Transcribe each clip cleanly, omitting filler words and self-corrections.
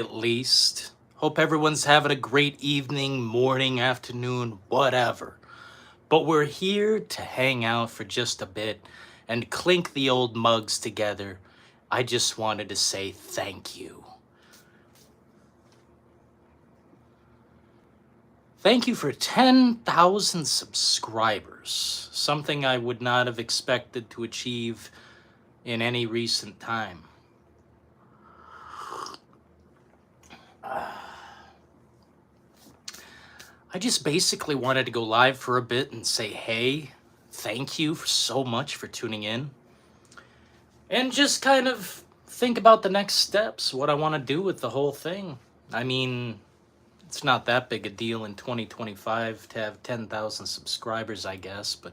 at least. Hope everyone's having a great evening, morning, afternoon, whatever. But we're here to hang out for just a bit and clink the old mugs together. I just wanted to say thank you. Thank you for 10,000 subscribers, something I would not have expected to achieve in any recent time. I just basically wanted to go live for a bit and say, hey, thank you so much for tuning in. And just kind of think about the next steps, what I want to do with the whole thing. I mean, it's not that big a deal in 2025 to have 10,000 subscribers, I guess, but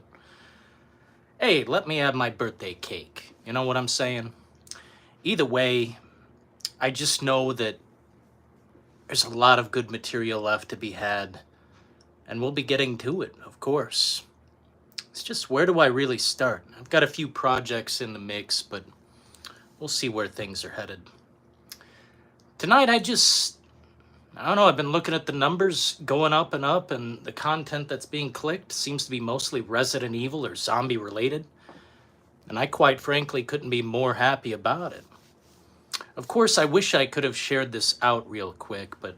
hey, let me have my birthday cake. You know what I'm saying? Either way, I just know that there's a lot of good material left to be had, and we'll be getting to it, of course. It's just, where do I really start? I've got a few projects in the mix, but we'll see where things are headed. Tonight, I don't know, I've been looking at the numbers going up, and the content that's being clicked seems to be mostly Resident Evil or zombie related. And I quite frankly couldn't be more happy about it. Of course, I wish I could have shared this out real quick, but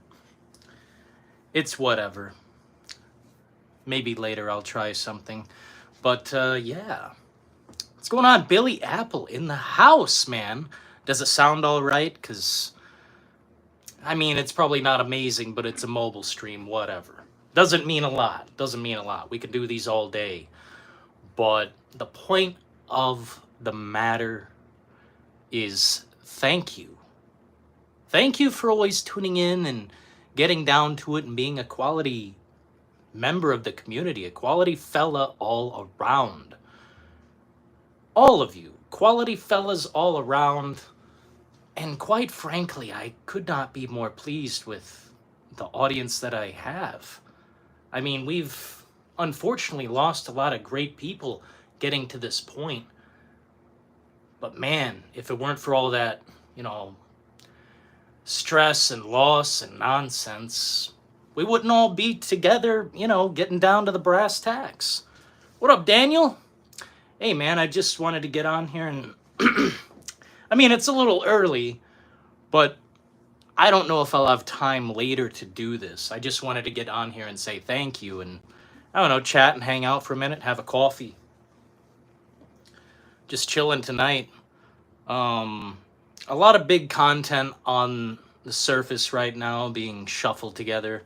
it's whatever. Maybe later I'll try something. But yeah. What's going on? Billy Apple in the house, man. Does it sound all right? Because, I mean, it's probably not amazing, but it's a mobile stream, whatever. Doesn't mean a lot. Doesn't mean a lot. We can do these all day. But the point of the matter is thank you. Thank you for always tuning in and getting down to it and being a quality member of the community, a quality fella all around. All of you, quality fellas all around. And quite frankly, I could not be more pleased with the audience that I have. I mean, we've unfortunately lost a lot of great people getting to this point. But man, if it weren't for all that, stress and loss and nonsense, we wouldn't all be together, getting down to the brass tacks. What up, Daniel? Hey, man, I just wanted to get on here and... I mean, it's a little early, but I don't know if I'll have time later to do this. I just wanted to get on here and say thank you and, I don't know, chat and hang out for a minute, have a coffee. Just chilling tonight. A lot of big content on the surface right now being shuffled together.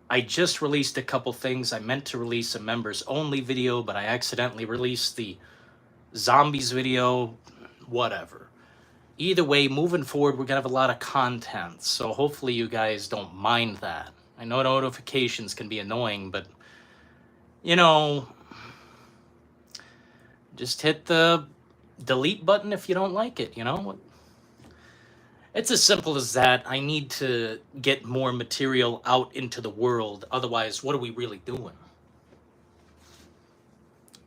I just released a couple things. I meant to release a members only video, but I accidentally released the zombies video, whatever. Either way, moving forward, we're gonna have a lot of content, so hopefully you guys don't mind that. I know notifications can be annoying, but just hit the delete button if you don't like it, It's as simple as that. I need to get more material out into the world. Otherwise, what are we really doing?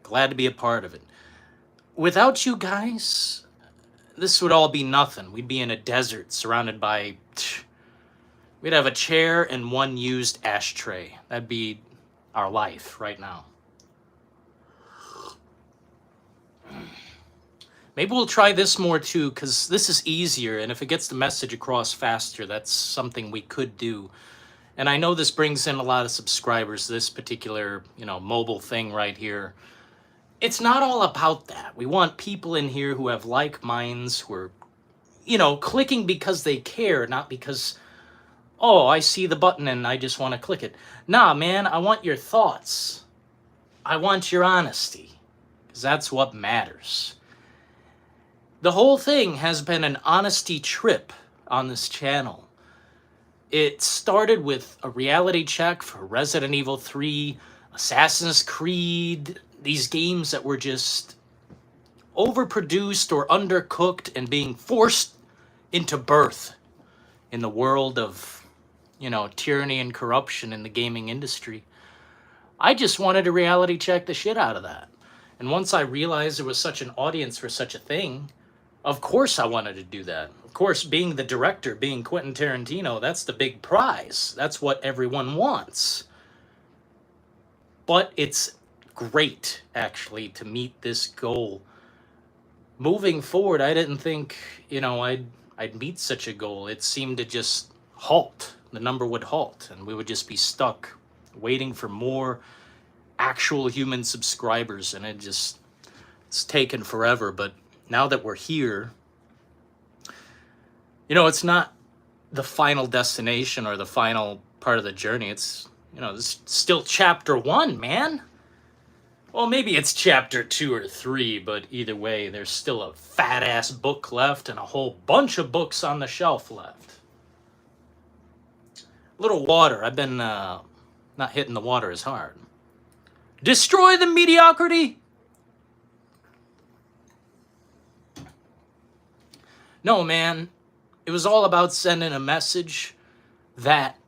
Glad to be a part of it. Without you guys, this would all be nothing. We'd be in a desert surrounded by... We'd have a chair and one used ashtray. That'd be our life right now. Maybe we'll try this more too, because this is easier, and if it gets the message across faster, that's something we could do. And I know this brings in a lot of subscribers, this particular, mobile thing right here. It's not all about that. We want people in here who have like minds, who are, clicking because they care, not because, oh, I see the button and I just want to click it. Nah, man, I want your thoughts. I want your honesty, because that's what matters. The whole thing has been an honesty trip on this channel. It started with a reality check for Resident Evil 3, Assassin's Creed, these games that were just overproduced or undercooked and being forced into birth in the world of, tyranny and corruption in the gaming industry. I just wanted to reality check the shit out of that. And once I realized there was such an audience for such a thing, Of course I wanted to do that. Of course, being the director, being Quentin Tarantino, that's the big prize. That's what everyone wants. But it's great, actually, to meet this goal. Moving forward, I didn't think, I'd meet such a goal. It seemed to just halt. The number would halt, and we would just be stuck waiting for more actual human subscribers, and it's taken forever. But now that we're here, it's not the final destination or the final part of the journey. It's, this still chapter 1, man. Well, maybe it's chapter 2 or 3, but either way, there's still a fat ass book left and a whole bunch of books on the shelf left. Little water. I've been not hitting the water as hard. Destroy the mediocrity. No, man. It was all about sending a message that,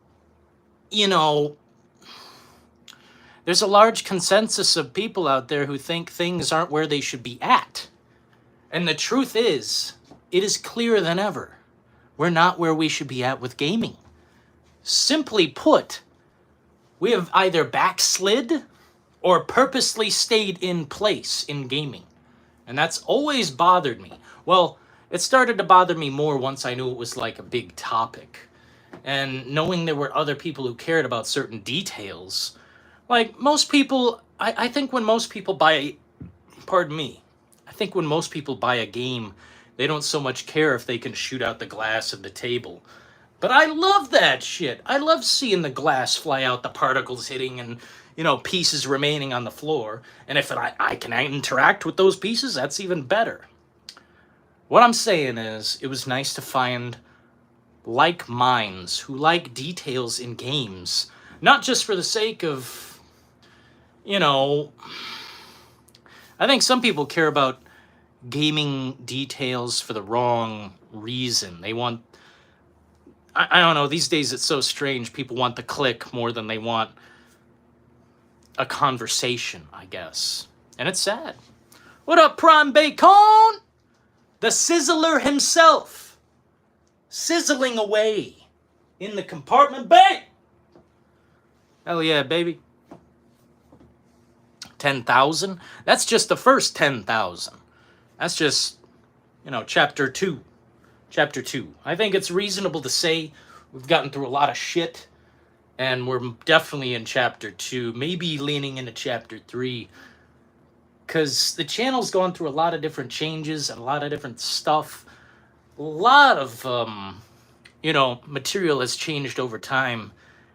there's a large consensus of people out there who think things aren't where they should be at. And the truth is, it is clearer than ever. We're not where we should be at with gaming. Simply put, we have either backslid or purposely stayed in place in gaming. And that's always bothered me. Well, it started to bother me more once I knew it was like a big topic. And knowing there were other people who cared about certain details. Like most people, I think when most people buy, I think when most people buy a game, they don't so much care if they can shoot out the glass of the table. But I love that shit. I love seeing the glass fly out, the particles hitting, and, pieces remaining on the floor. And if I can interact with those pieces, that's even better. What I'm saying is, it was nice to find like minds who like details in games. Not just for the sake of, I think some people care about gaming details for the wrong reason. They want, I don't know, these days it's so strange. People want the click more than they want a conversation, I guess. And it's sad. What up, Prime Bacon? The Sizzler himself. Sizzling away in the compartment bay. Hell yeah, baby. 10,000? That's just the first 10,000. That's just, chapter 2. Chapter 2. I think it's reasonable to say we've gotten through a lot of shit, and we're definitely in chapter 2, maybe leaning into chapter 3, because the channel's gone through a lot of different changes and a lot of different stuff. A lot of, material has changed over time,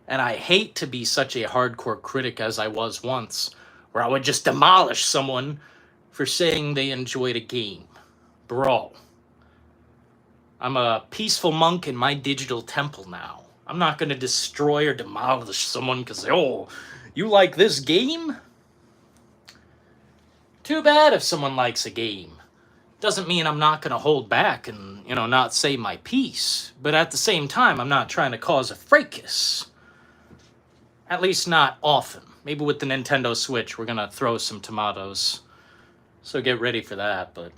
and I hate to be such a hardcore critic as I was once, where I would just demolish someone for saying they enjoyed a game. Bro. I'm a peaceful monk in my digital temple now. I'm not going to destroy or demolish someone because, you like this game? Too bad if someone likes a game. Doesn't mean I'm not going to hold back and, not say my piece. But at the same time, I'm not trying to cause a fracas. At least not often. Maybe with the Nintendo Switch, we're going to throw some tomatoes. So get ready for that, but...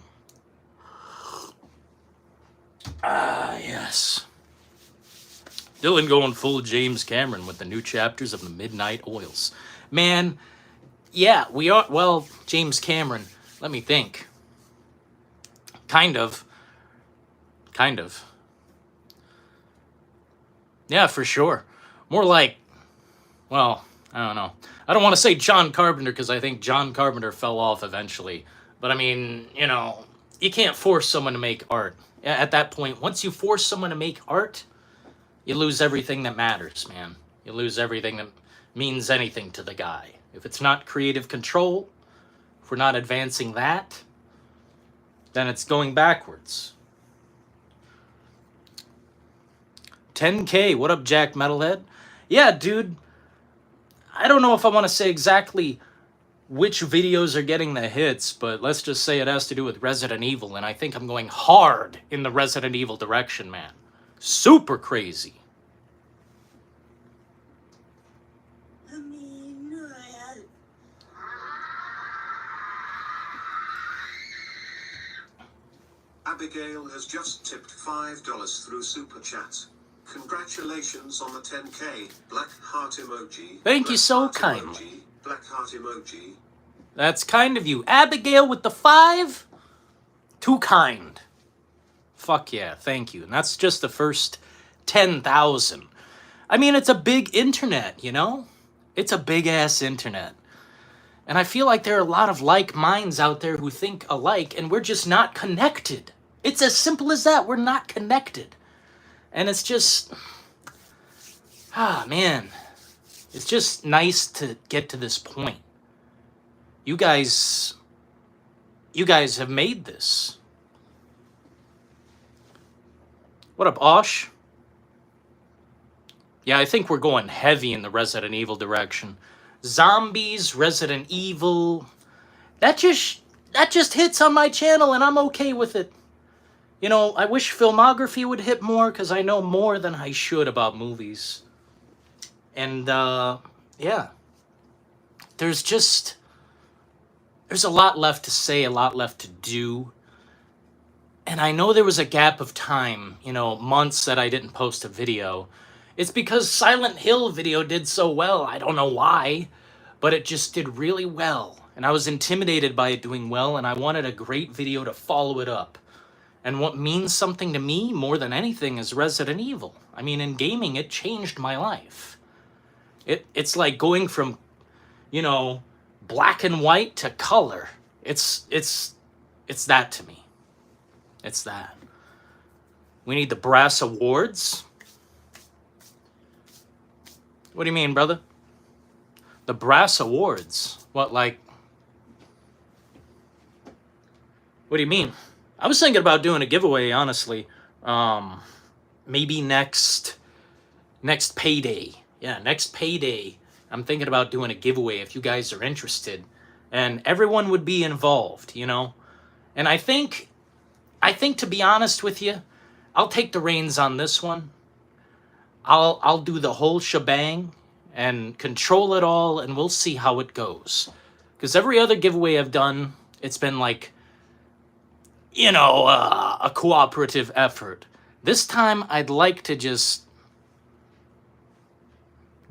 yes. Dylan going full James Cameron with the new chapters of the Midnight Oils. Man, yeah, we are... Well, James Cameron, let me think. Kind of. Yeah, for sure. More like... Well, I don't know. I don't want to say John Carpenter because I think John Carpenter fell off eventually. But I mean, you can't force someone to make art. At that point, once you force someone to make art, you lose everything that matters, man. You lose everything that means anything to the guy. If it's not creative control, if we're not advancing that, then it's going backwards. 10K, what up, Jack Metalhead? Yeah, dude. I don't know if I want to say exactly which videos are getting the hits, but let's just say it has to do with Resident Evil, and I think I'm going hard in the Resident Evil direction, man. Super crazy. Abigail Abigail has just tipped $5 through Super Chat. Congratulations on the 10K. Black heart emoji. Thank you so kindly. Emoji, black heart emoji. That's kind of you. Abigail with the 5? Too kind. Fuck yeah, thank you. And that's just the first 10,000. I mean, it's a big internet, you know? It's a big-ass internet. And I feel like there are a lot of like minds out there who think alike, and we're just not connected. It's as simple as that. We're not connected. And it's just... man. It's just nice to get to this point. You guys have made this. What up, Osh? Yeah, I think we're going heavy in the Resident Evil direction. Zombies, Resident Evil. That just hits on my channel, and I'm okay with it. You know, I wish filmography would hit more, because I know more than I should about movies. And, yeah. There's a lot left to say, a lot left to do. And I know there was a gap of time, you know, months that I didn't post a video. It's because Silent Hill video did so well. I don't know why, but it just did really well. And I was intimidated by it doing well, and I wanted a great video to follow it up. And what means something to me more than anything is Resident Evil. I mean, in gaming, it changed my life. It's like going from, you know, black and white to color. It's that to me. It's that. We need the brass awards. What do you mean, brother? The brass awards? What, like... What do you mean? I was thinking about doing a giveaway, honestly. Maybe next payday. Yeah, next payday. I'm thinking about doing a giveaway if you guys are interested. And everyone would be involved, you know? And I think, to be honest with you, I'll take the reins on this one. I'll do the whole shebang and control it all, and we'll see how it goes. Because every other giveaway I've done, it's been like, you know, a cooperative effort. This time, I'd like to just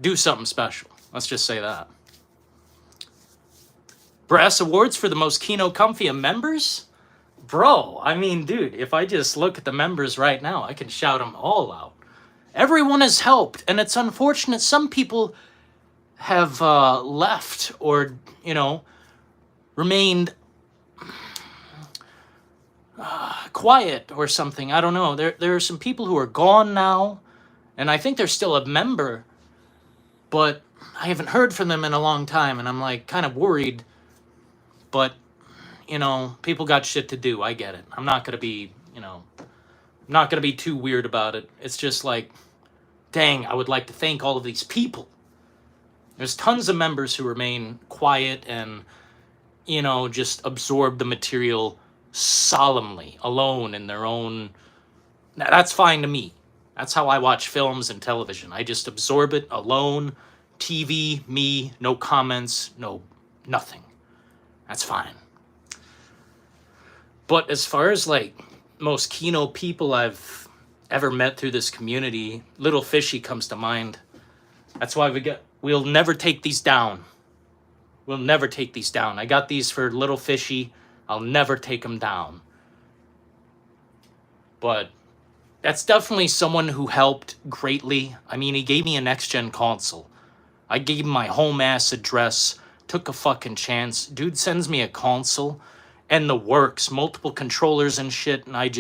do something special. Let's just say that. Brass awards for the most Kino Comfy members? Bro, I mean, dude, if I just look at the members right now, I can shout them all out. Everyone has helped, and it's unfortunate some people have left or, you know, remained quiet or something. I don't know. There are some people who are gone now, and I think they're still a member, but I haven't heard from them in a long time, and I'm like kind of worried. But, you know, people got shit to do. I get it. I'm not going to be, you know, I'm not going to be too weird about it. It's just like, dang, I would like to thank all of these people. There's tons of members who remain quiet and, you know, just absorb the material solemnly, alone in their own... That's fine to me. That's how I watch films and television. I just absorb it alone. TV, me, no comments, no nothing. That's fine. But as far as, like, most Kino people I've ever met through this community, Little Fishy comes to mind. That's why we'll never take these down. We'll never take these down. I got these for Little Fishy. I'll never take them down. But that's definitely someone who helped greatly. I mean, he gave me a next-gen console. I gave him my home-ass address, took a fucking chance. Dude sends me a console and the works, multiple controllers and shit, and it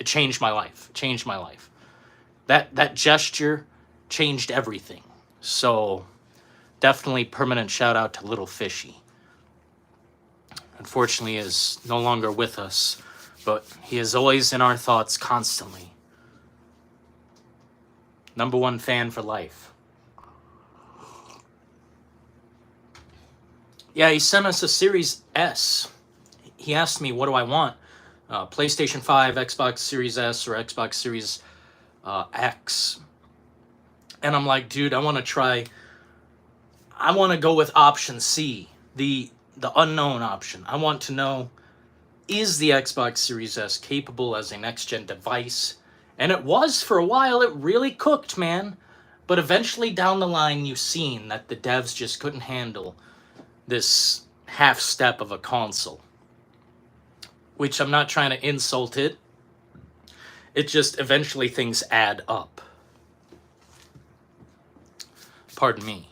changed my life. It changed my life. That gesture changed everything. So, definitely permanent shout out to Little Fishy. Unfortunately, he is no longer with us, but he is always in our thoughts constantly. #1 fan for life. Yeah, he sent us a Series S. He asked me, what do I want? PlayStation 5, Xbox Series S, or Xbox Series X. And I'm like, dude, I want to go with option C, the unknown option. I want to know is the Xbox Series S capable as a next-gen device? And it was for a while. It really cooked, man. But eventually down the line, you've seen that the devs just couldn't handle this half step of a console. Which I'm not trying to insult it. It just eventually things add up. Pardon me.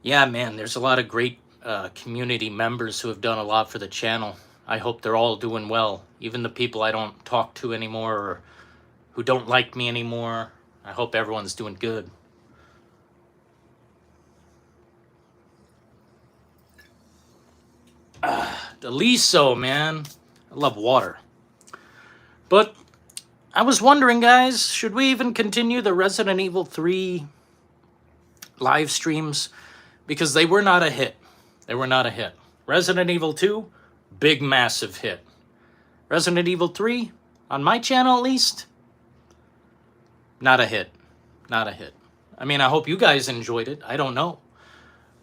Yeah, man, there's a lot of great community members who have done a lot for the channel. I hope they're all doing well. Even the people I don't talk to anymore or who don't like me anymore. I hope everyone's doing good. Deliso, man. I love water. But I was wondering, guys, should we even continue the Resident Evil 3 live streams? Because they were not a hit. They were not a hit. Resident Evil 2, big, massive hit. Resident Evil 3, on my channel at least, not a hit. Not a hit. I mean, I hope you guys enjoyed it. I don't know.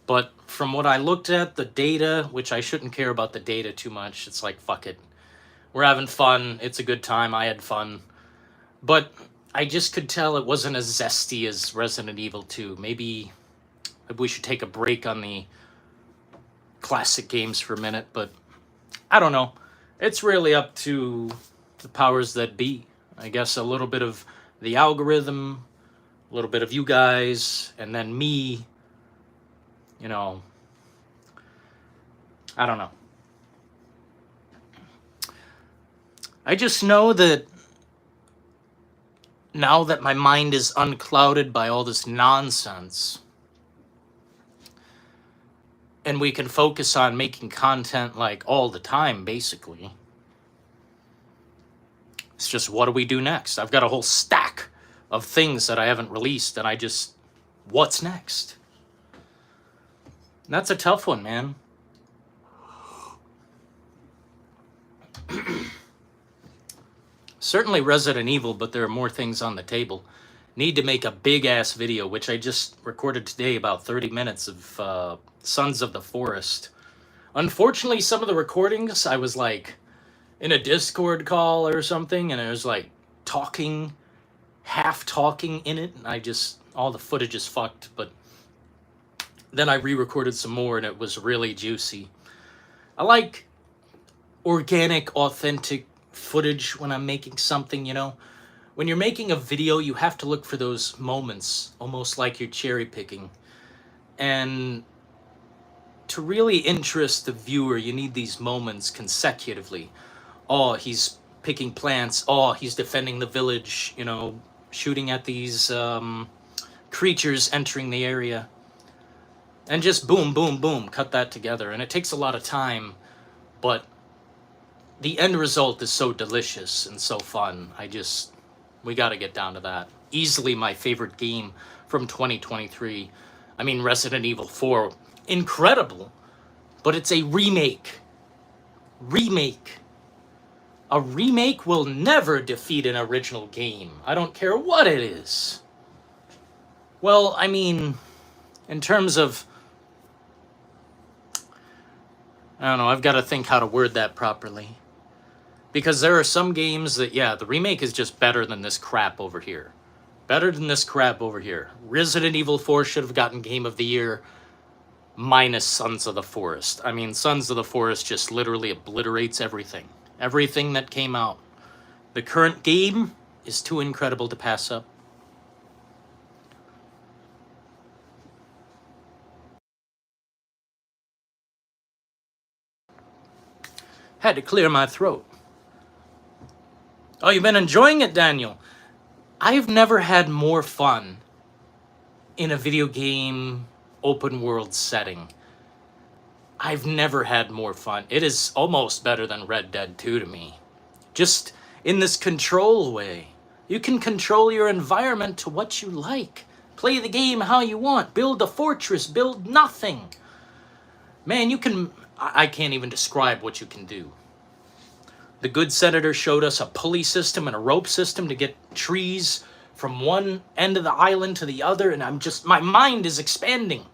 But from what I looked at, the data, which I shouldn't care about the data too much. It's like, fuck it. We're having fun. It's a good time. I had fun. But I just could tell it wasn't as zesty as Resident Evil 2. Maybe we should take a break on the classic games for a minute. But I don't know. It's really up to the powers that be. I guess a little bit of the algorithm, a little bit of you guys, and then me. You know, I don't know. I just know that now that my mind is unclouded by all this nonsense, and we can focus on making content like all the time, basically. It's just, what do we do next? I've got a whole stack of things that I haven't released, and what's next? And that's a tough one, man. Certainly Resident Evil, but there are more things on the table. Need to make a big-ass video, which I just recorded today, about 30 minutes of Sons of the Forest. Unfortunately, some of the recordings, I was like in a Discord call or something, and I was like talking, half talking in it, and all the footage is fucked, but then I re-recorded some more, and it was really juicy. I like organic, authentic footage when I'm making something, you know? When you're making a video, you have to look for those moments, almost like you're cherry picking. And to really interest the viewer, you need these moments consecutively. Oh, he's picking plants. Oh, he's defending the village, you know, shooting at these creatures entering the area. And just boom, boom, boom, cut that together. And it takes a lot of time, but the end result is so delicious and so fun. We got to get down to that. Easily my favorite game from 2023. I mean, Resident Evil 4, incredible, but it's a remake. Remake. A remake will never defeat an original game. I don't care what it is. Well, I mean, in terms of, I don't know, I've got to think how to word that properly. Because there are some games that, yeah, the remake is just better than this crap over here. Better than this crap over here. Resident Evil 4 should have gotten Game of the Year minus Sons of the Forest. I mean, Sons of the Forest just literally obliterates everything. Everything that came out. The current game is too incredible to pass up. Had to clear my throat. Oh, you've been enjoying it, Daniel. I've never had more fun in a video game open world setting. I've never had more fun. It is almost better than Red Dead 2 to me. Just in this control way. You can control your environment to what you like. Play the game how you want. Build a fortress. Build nothing. Man, you can... I can't even describe what you can do. The good senator showed us a pulley system and a rope system to get trees from one end of the island to the other, and my mind is expanding.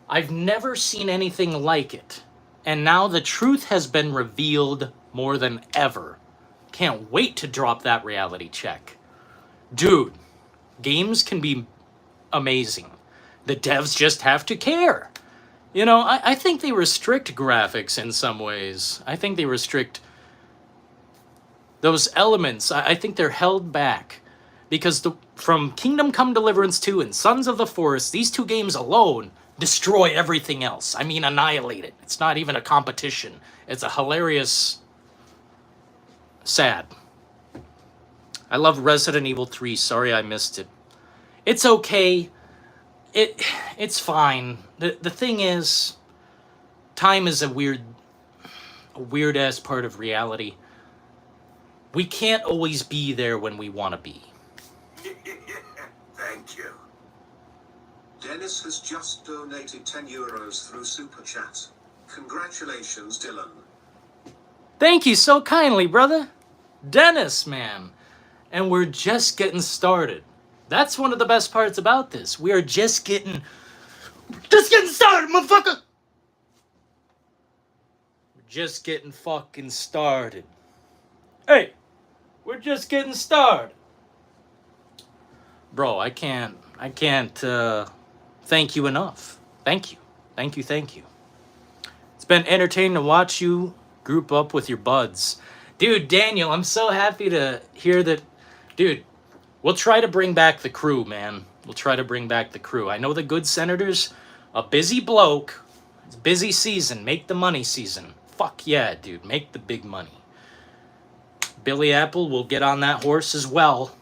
I've never seen anything like it. And now the truth has been revealed more than ever. Can't wait to drop that reality check. Dude, games can be amazing. The devs just have to care. You know, I think they restrict graphics in some ways. I think they restrict those elements. I think they're held back. Because from Kingdom Come Deliverance 2 and Sons of the Forest, these two games alone destroy everything else. I mean, annihilate it. It's not even a competition. It's a hilarious... sad. I love Resident Evil 3. Sorry I missed it. It's okay. It's fine. The thing is, time is a weird ass part of reality. We can't always be there when we want to be. Thank you. Dennis has just donated €10 through Super Chat. Congratulations, Dylan. Thank you so kindly, brother. Dennis, man. And we're just getting started. That's one of the best parts about this. We are just getting started, motherfucker. We're just getting fucking started. Hey, we're just getting started. Bro, I can't thank you enough. Thank you. It's been entertaining to watch you group up with your buds. Dude, Daniel, I'm so happy to hear that. Dude, we'll try to bring back the crew, man. We'll try to bring back the crew. I know the good senator's a busy bloke. It's busy season. Make the money season. Fuck yeah, dude. Make the big money. Billy Apple will get on that horse as well.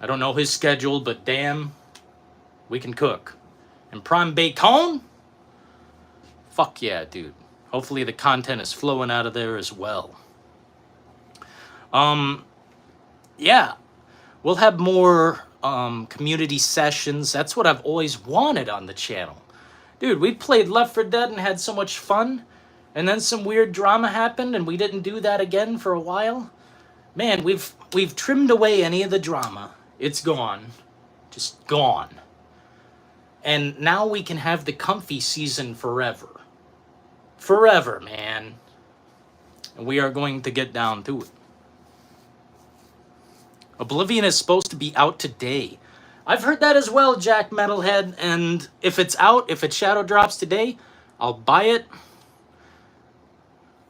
I don't know his schedule, but damn, we can cook. And Prime Bacon? Fuck yeah, dude. Hopefully the content is flowing out of there as well. Yeah. We'll have more community sessions. That's what I've always wanted on the channel. Dude, we played Left 4 Dead and had so much fun. And then some weird drama happened and we didn't do that again for a while. Man, we've trimmed away any of the drama. It's gone. Just gone. And now we can have the comfy season forever. Forever, man. And we are going to get down to it. Oblivion is supposed to be out today. I've heard that as well, Jack Metalhead. And if it's out, if it shadow drops today, I'll buy it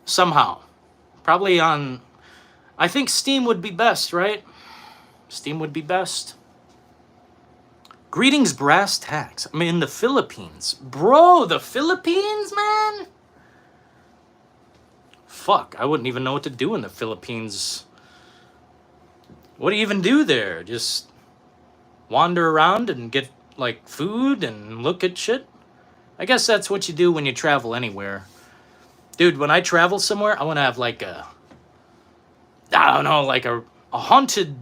somehow. Probably on... I think Steam would be best, right? Steam would be best. Greetings, brass tacks. I'm in the Philippines. Bro, the Philippines, man? Fuck, I wouldn't even know what to do in the Philippines. What do you even do there? Just wander around and get, like, food and look at shit? I guess that's what you do when you travel anywhere. Dude, when I travel somewhere, I want to have, like, a... I don't know, like a haunted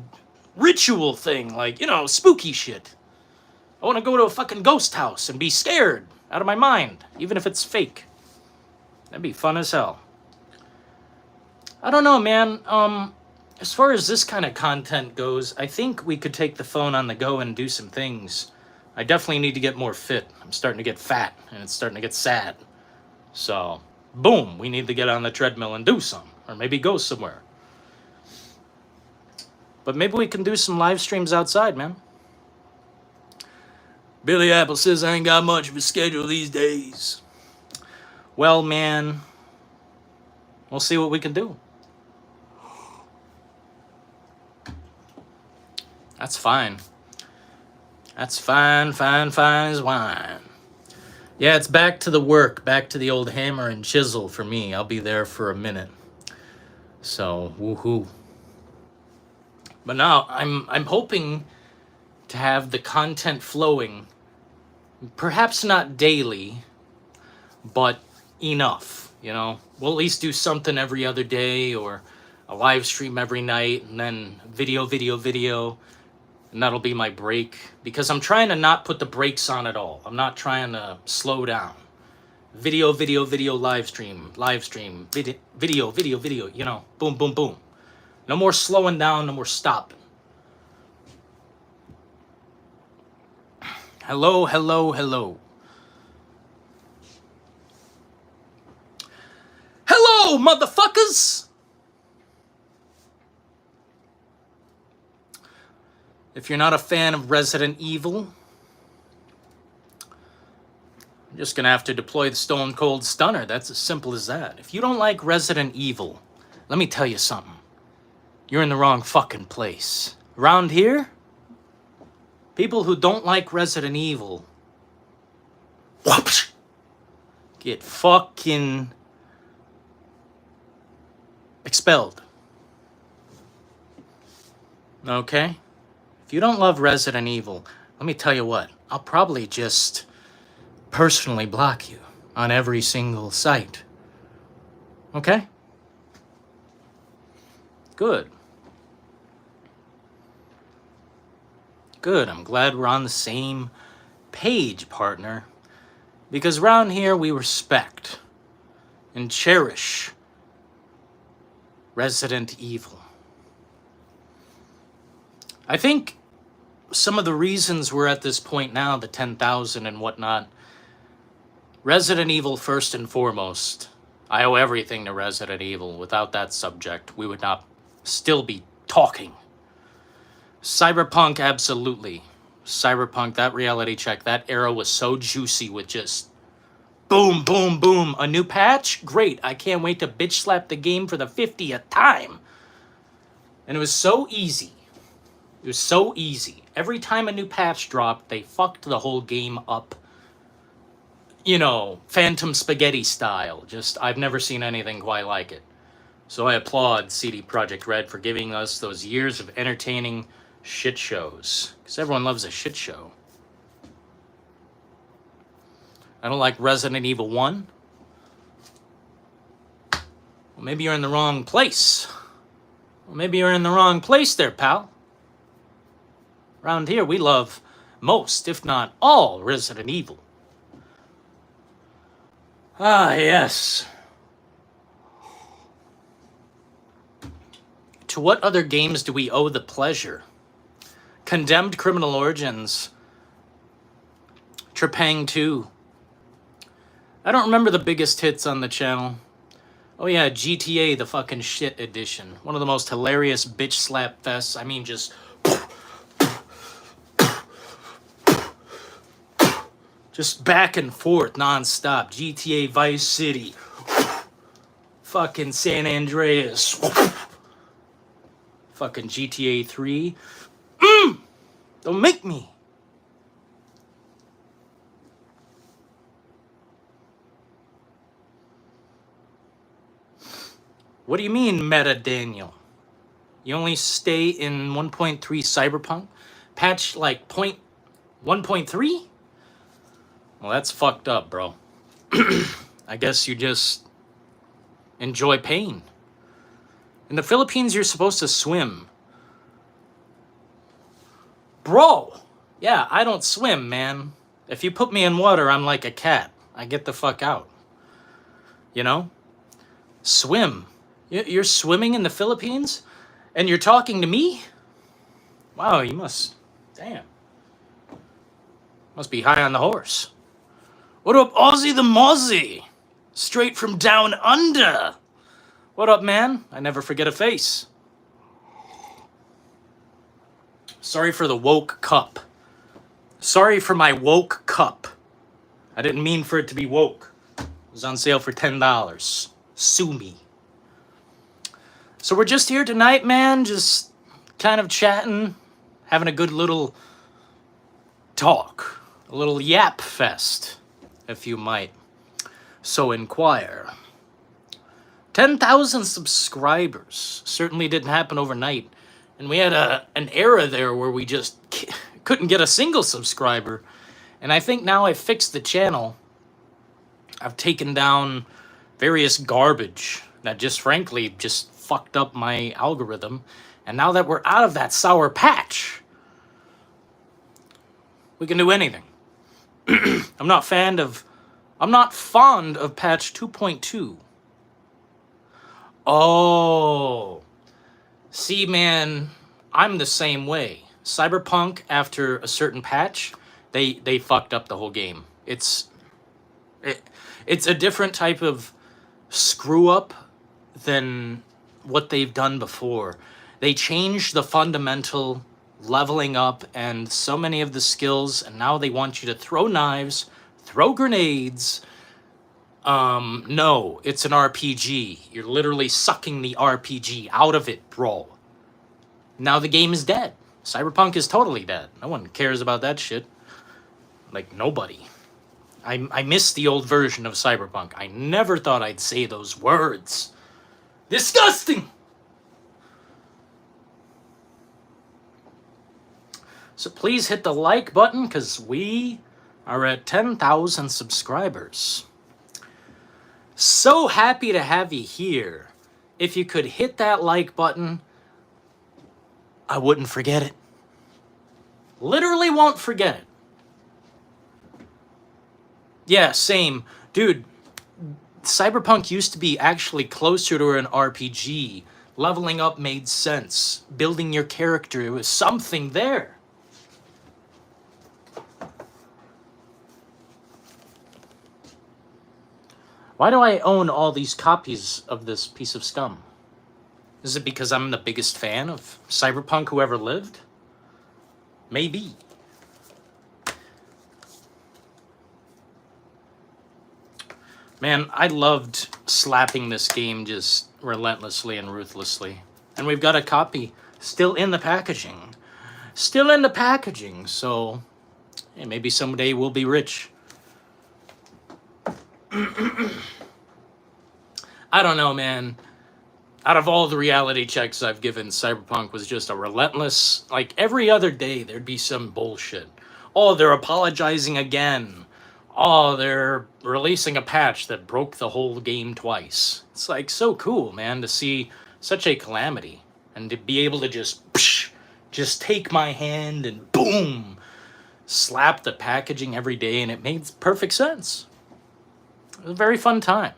ritual thing. Like, you know, spooky shit. I want to go to a fucking ghost house and be scared out of my mind, even if it's fake. That'd be fun as hell. I don't know, man. As far as this kind of content goes, I think we could take the phone on the go and do some things. I definitely need to get more fit. I'm starting to get fat, and it's starting to get sad. So, boom, we need to get on the treadmill and do some. Or maybe go somewhere. But maybe we can do some live streams outside, man. Billy Apple says I ain't got much of a schedule these days. Well, man, we'll see what we can do. That's fine. That's fine as wine. Yeah, it's back to the work, back to the old hammer and chisel for me. I'll be there for a minute. So, woohoo. But now, I'm hoping to have the content flowing, perhaps not daily, but enough, you know? We'll at least do something every other day, or a live stream every night, and then video, and that'll be my break. Because I'm trying to not put the brakes on at all. I'm not trying to slow down. Video, live stream, video, you know, boom, boom, boom. No more slowing down, no more stopping. Hello. go, motherfuckers! If you're not a fan of Resident Evil, you're just gonna have to deploy the Stone Cold Stunner. That's as simple as that. If you don't like Resident Evil, let me tell you something. You're in the wrong fucking place. Around here, people who don't like Resident Evil whoosh, get fucking expelled. Okay? If you don't love Resident Evil, let me tell you what. I'll probably just personally block you on every single site. Okay? Good. Good. I'm glad we're on the same page, partner. Because around here we respect and cherish Resident Evil. I think some of the reasons we're at this point now, the 10,000 and whatnot, Resident Evil first and foremost. I owe everything to Resident Evil. Without that subject, we would not still be talking. Cyberpunk, absolutely. Cyberpunk, that reality check, that era was so juicy with just boom, boom, boom. A new patch? Great. I can't wait to bitch slap the game for the 50th time. And it was so easy. It was so easy. Every time a new patch dropped, they fucked the whole game up. You know, Phantom Spaghetti style. Just, I've never seen anything quite like it. So I applaud CD Projekt Red for giving us those years of entertaining shit shows. Because everyone loves a shit show. I don't like Resident Evil 1. Well, maybe you're in the wrong place. Well, maybe you're in the wrong place there, pal. Around here, we love most, if not all, Resident Evil. Ah, yes. To what other games do we owe the pleasure? Condemned Criminal Origins. Trepang 2. I don't remember the biggest hits on the channel. Oh yeah, GTA, the fucking shit edition. One of the most hilarious bitch slap fests. I mean, just... just back and forth, non-stop. GTA Vice City. Fucking San Andreas. Fucking GTA 3. Don't make me. What do you mean, Meta Daniel? You only stay in 1.3 Cyberpunk? Patch like 1.3? Well, that's fucked up, bro. I guess you just enjoy pain. In the Philippines, you're supposed to swim. Bro! Yeah, I don't swim, man. If you put me in water, I'm like a cat. I get the fuck out. You know? Swim. You're swimming in the Philippines? And you're talking to me? Wow, you must... Damn. Must be high on the horse. What up, Aussie the Mozzie? Straight from down under. What up, man? I never forget a face. Sorry for the woke cup. Sorry for my woke cup. I didn't mean for it to be woke. It was on sale for $10. Sue me. So we're just here tonight, man. Just kind of chatting. Having a good little talk. A little yap fest, if you might so inquire. 10,000 subscribers. Certainly didn't happen overnight. And we had an era there where we just couldn't get a single subscriber. And I think now I've fixed the channel. I've taken down various garbage that just frankly just fucked up my algorithm. And now that we're out of that sour patch, we can do anything. I'm not fond of patch 2.2. Oh. See, man, I'm the same way. Cyberpunk, after a certain patch, they fucked up the whole game. It's a different type of screw up than what they've done before. They changed the fundamental leveling up and so many of the skills, and now they want you to throw knives, throw grenades. No, it's an RPG. You're literally sucking the RPG out of it, bro. Now the game is dead. Cyberpunk is totally dead. No one cares about that shit. Like, nobody. I miss the old version of Cyberpunk. I never thought I'd say those words. Disgusting! So please hit the like button, because we are at 10,000 subscribers. So happy to have you here. If you could hit that like button, I wouldn't forget it. Literally won't forget it. Yeah, same. Dude, Cyberpunk used to be actually closer to an RPG. Leveling up made sense. Building your character, it was something there. Why do I own all these copies of this piece of scum? Is it because I'm the biggest fan of Cyberpunk who ever lived? Maybe. Man, I loved slapping this game just relentlessly and ruthlessly. And we've got a copy still in the packaging. Still in the packaging, so hey, maybe someday we'll be rich. I don't know, man. Out of all the reality checks I've given, Cyberpunk was just a relentless... Like, every other day, there'd be some bullshit. Oh, they're apologizing again. Oh, they're releasing a patch that broke the whole game twice. It's, like, so cool, man, to see such a calamity. And to be able to just take my hand and boom! Slap the packaging every day, and it made perfect sense. It was a very fun time.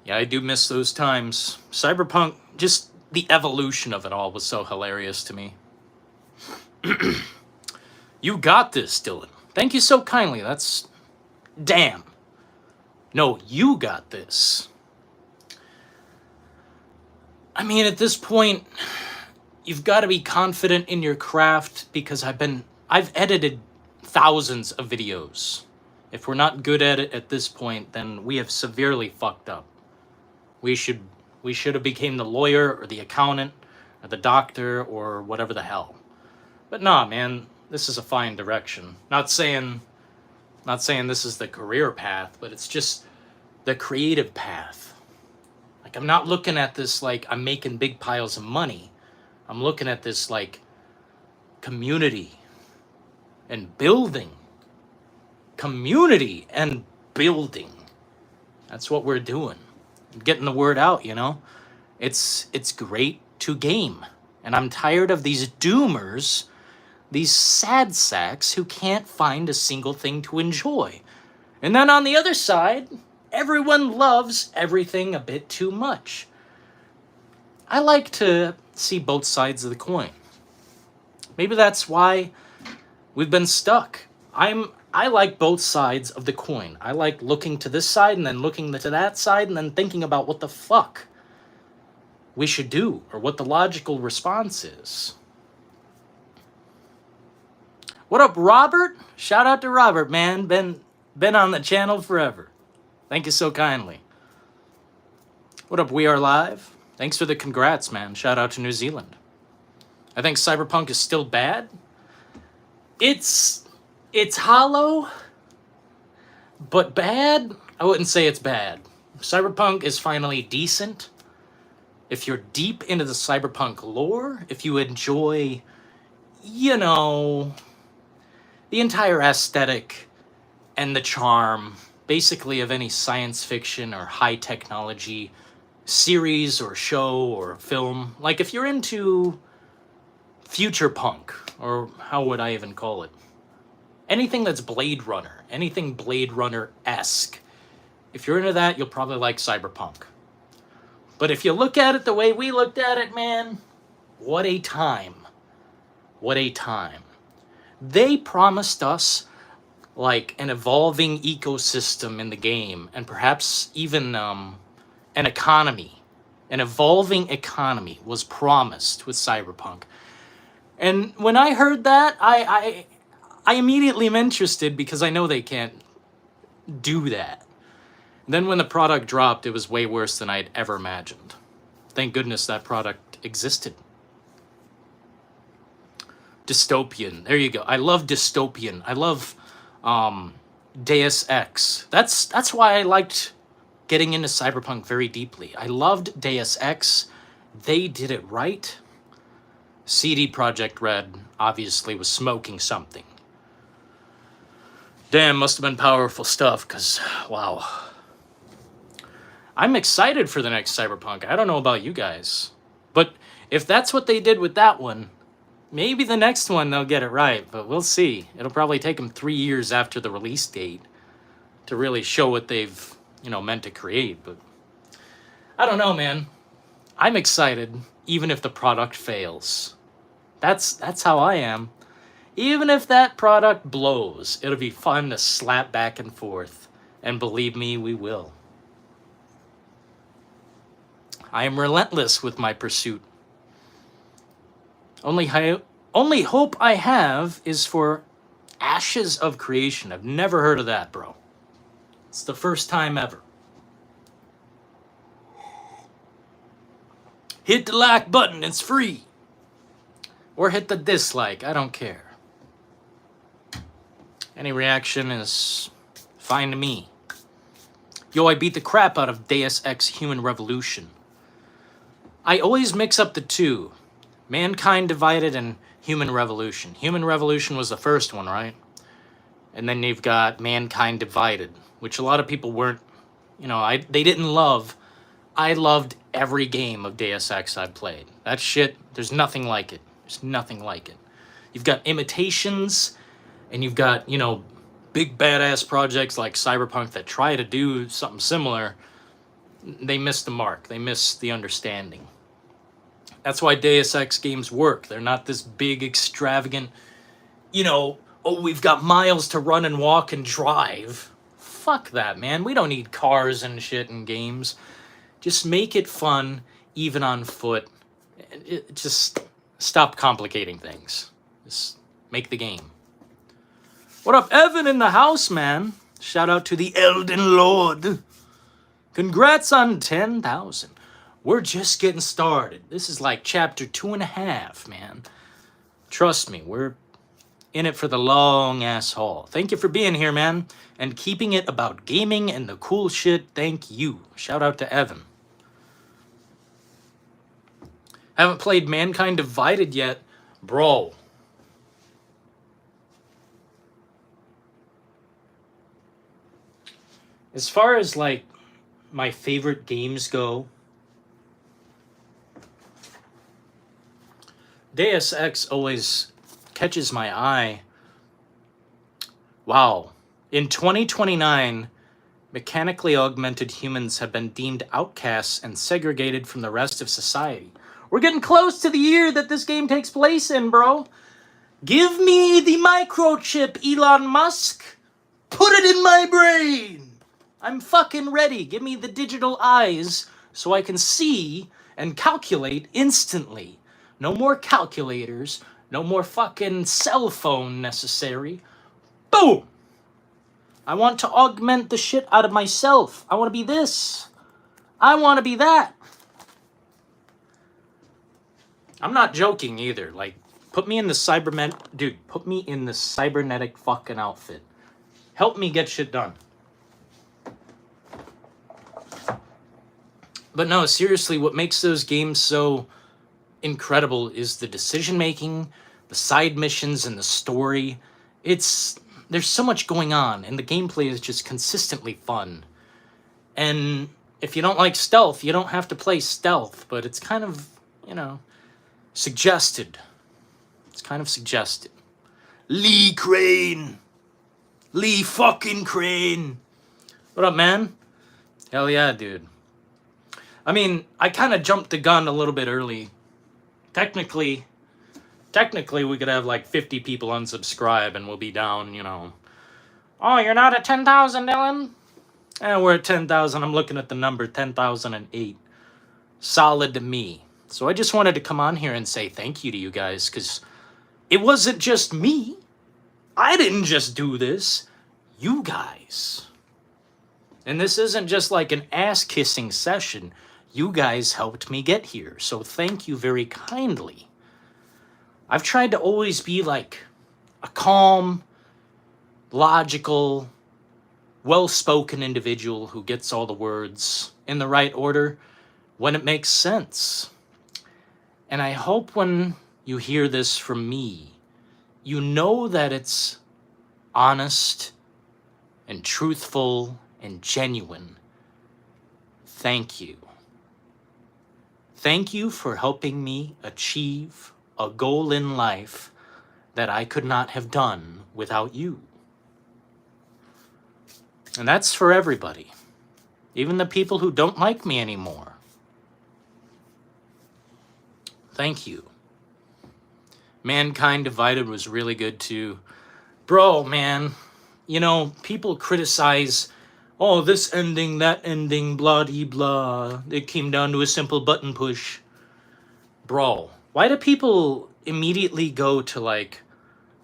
Yeah, I do miss those times. Cyberpunk, just the evolution of it all was so hilarious to me. You got this, Dylan. Thank you so kindly. That's... Damn. No, you got this. I mean, at this point, you've got to be confident in your craft, because I've edited thousands of videos. If we're not good at it at this point, then we have severely fucked up. We should have became the lawyer or the accountant or the doctor or whatever the hell. But nah, man, this is a fine direction. Not saying this is the career path, but it's just the creative path. Like, I'm not looking at this like I'm making big piles of money. I'm looking at this like community and building. Community and building. That's what we're doing. Getting the word out, you know? It's great to game. And I'm tired of these doomers, these sad sacks who can't find a single thing to enjoy. And then on the other side, everyone loves everything a bit too much. I like to see both sides of the coin. Maybe that's why we've been stuck. I like both sides of the coin. I like looking to this side and then looking to that side and then thinking about what the fuck we should do or what the logical response is. What up, Robert? Shout out to Robert, man. Been on the channel forever. Thank you so kindly. What up, We Are Live? Thanks for the congrats, man. Shout out to New Zealand. I think Cyberpunk is still bad. It's hollow, but bad? I wouldn't say it's bad. Cyberpunk is finally decent. If you're deep into the Cyberpunk lore, if you enjoy, you know, the entire aesthetic and the charm, basically, of any science fiction or high technology series or show or film. Like, if you're into future punk, or how would I even call it? Anything that's Blade Runner, anything Blade Runner-esque. If you're into that, you'll probably like Cyberpunk. But if you look at it the way we looked at it, man, what a time. What a time. They promised us like an evolving ecosystem in the game, and perhaps even an economy. An evolving economy was promised with Cyberpunk. And when I heard that, I immediately am interested because I know they can't do that. Then when the product dropped, it was way worse than I'd ever imagined. Thank goodness that product existed. Dystopian. There you go. I love dystopian. I love Deus Ex. That's why I liked getting into Cyberpunk very deeply. I loved Deus Ex. They did it right. CD Projekt Red obviously was smoking something. Damn, must have been powerful stuff, because, wow. I'm excited for the next Cyberpunk. I don't know about you guys. But if that's what they did with that one, maybe the next one they'll get it right, but we'll see. It'll probably take them 3 years after the release date to really show what they've, meant to create. But I don't know, man. I'm excited, even if the product fails. That's how I am. Even if that product blows, it'll be fun to slap back and forth. And believe me, we will. I am relentless with my pursuit. Only hope I have is for Ashes of Creation. I've never heard of that, bro. It's the first time ever. Hit the like button, it's free. Or hit the dislike, I don't care. Any reaction is fine to me. Yo, I beat the crap out of Deus Ex Human Revolution. I always mix up the two. Mankind Divided and Human Revolution. Human Revolution was the first one, right? And then you've got Mankind Divided, which a lot of people weren't, they didn't love. I loved every game of Deus Ex I've played. That shit, there's nothing like it. There's nothing like it. You've got imitations, and you've got, big badass projects like Cyberpunk that try to do something similar. They miss the mark. They miss the understanding. That's why Deus Ex games work. They're not this big, extravagant, we've got miles to run and walk and drive. Fuck that, man. We don't need cars and shit in games. Just make it fun, even on foot. Just stop complicating things. Just make the game. What up, Evan in the house, man? Shout out to the Elden Lord. Congrats on 10,000. We're just getting started. This is like chapter 2.5, man. Trust me, we're in it for the long ass haul. Thank you for being here, man. And keeping it about gaming and the cool shit. Thank you. Shout out to Evan. Haven't played Mankind Divided yet. Bro. As far as like my favorite games go, Deus Ex always catches my eye. Wow. In 2029, mechanically augmented humans have been deemed outcasts and segregated from the rest of society. We're getting close to the year that this game takes place in, bro. Give me the microchip, Elon Musk. Put it in my brain. I'm fucking ready. Give me the digital eyes so I can see and calculate instantly. No more calculators. No more fucking cell phone necessary. Boom! I want to augment the shit out of myself. I want to be this. I want to be that. I'm not joking either. Like, put me in the put me in the cybernetic fucking outfit. Help me get shit done. But no, seriously, what makes those games so incredible is the decision making, the side missions, and the story. There's so much going on, and the gameplay is just consistently fun. And if you don't like stealth, you don't have to play stealth, but it's kind of, suggested. It's kind of suggested. Lee Crane! Lee fucking Crane! What up, man? Hell yeah, dude. I mean, I kind of jumped the gun a little bit early. Technically, technically we could have like 50 people unsubscribe and we'll be down, you know. Oh, you're not at 10,000, Dylan? We're at 10,000. I'm looking at the number 10,008. Solid to me. So I just wanted to come on here and say thank you to you guys, because it wasn't just me. I didn't just do this. You guys. And this isn't just like an ass-kissing session. You guys helped me get here. So thank you very kindly. I've tried to always be like a calm, logical, well-spoken individual who gets all the words in the right order when it makes sense. And I hope when you hear this from me, you know that it's honest and truthful and genuine. Thank you. Thank you for helping me achieve a goal in life that I could not have done without you. And that's for everybody, even the people who don't like me anymore. Thank you. Mankind Divided was really good too. Bro, man, you know, people criticize, oh, this ending, that ending, blah-de-blah. It came down to a simple button push. Bro, why do people immediately go to like,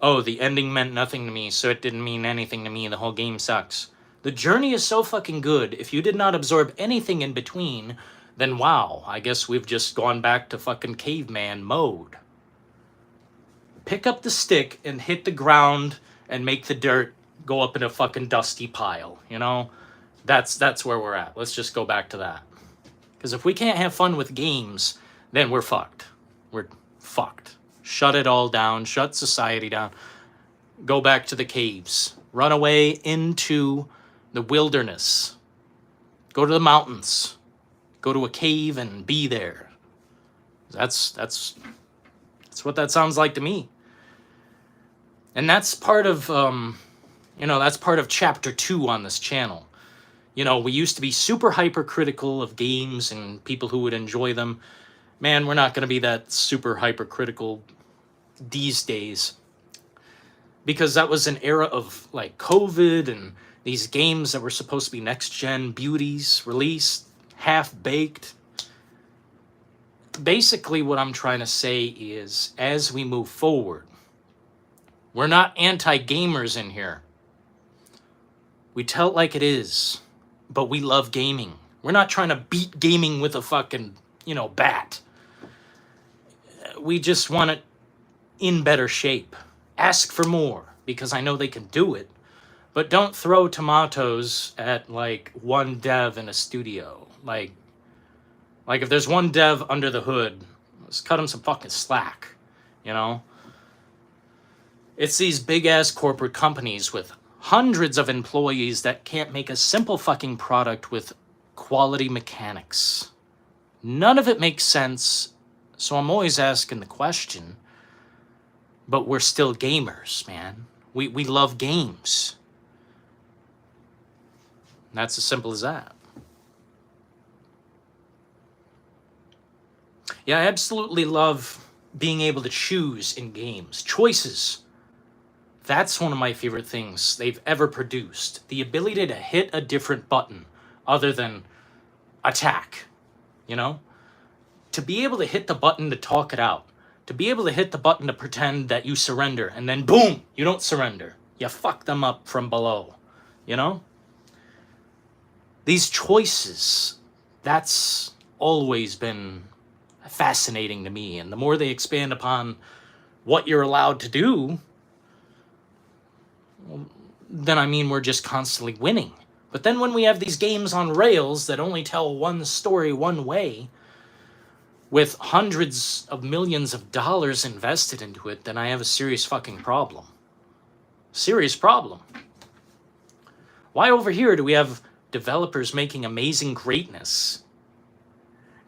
oh, the ending meant nothing to me, so it didn't mean anything to me, the whole game sucks. The journey is so fucking good. If you did not absorb anything in between, then wow, I guess we've just gone back to fucking caveman mode. Pick up the stick and hit the ground and make the dirt go up in a fucking dusty pile, you know? That's where we're at. Let's just go back to that. Because if we can't have fun with games, then we're fucked. We're fucked. Shut it all down. Shut society down. Go back to the caves. Run away into the wilderness. Go to the mountains. Go to a cave and be there. That's what that sounds like to me. And that's part of, that's part of chapter 2 on this channel. You know, we used to be super hypercritical of games and people who would enjoy them. Man, we're not going to be that super hypercritical these days. Because that was an era of, like, COVID and these games that were supposed to be next-gen beauties released, half-baked. Basically, what I'm trying to say is, as we move forward, we're not anti-gamers in here. We tell it like it is, but we love gaming. We're not trying to beat gaming with a fucking, bat. We just want it in better shape. Ask for more, because I know they can do it. But don't throw tomatoes at, like, one dev in a studio. Like if there's one dev under the hood, let's cut him some fucking slack, you know? It's these big-ass corporate companies with hundreds of employees that can't make a simple fucking product with quality mechanics. None of it makes sense, so I'm always asking the question, but we're still gamers, man. We love games. That's as simple as that. Yeah, I absolutely love being able to choose in games. Choices. That's one of my favorite things they've ever produced. The ability to hit a different button other than attack, you know? To be able to hit the button to talk it out. To be able to hit the button to pretend that you surrender, and then boom, you don't surrender. You fuck them up from below, you know? These choices, that's always been fascinating to me. And the more they expand upon what you're allowed to do, then I mean we're just constantly winning. But then when we have these games on rails that only tell one story one way, with hundreds of millions of dollars invested into it, then I have a serious fucking problem. Serious problem. Why over here do we have developers making amazing greatness?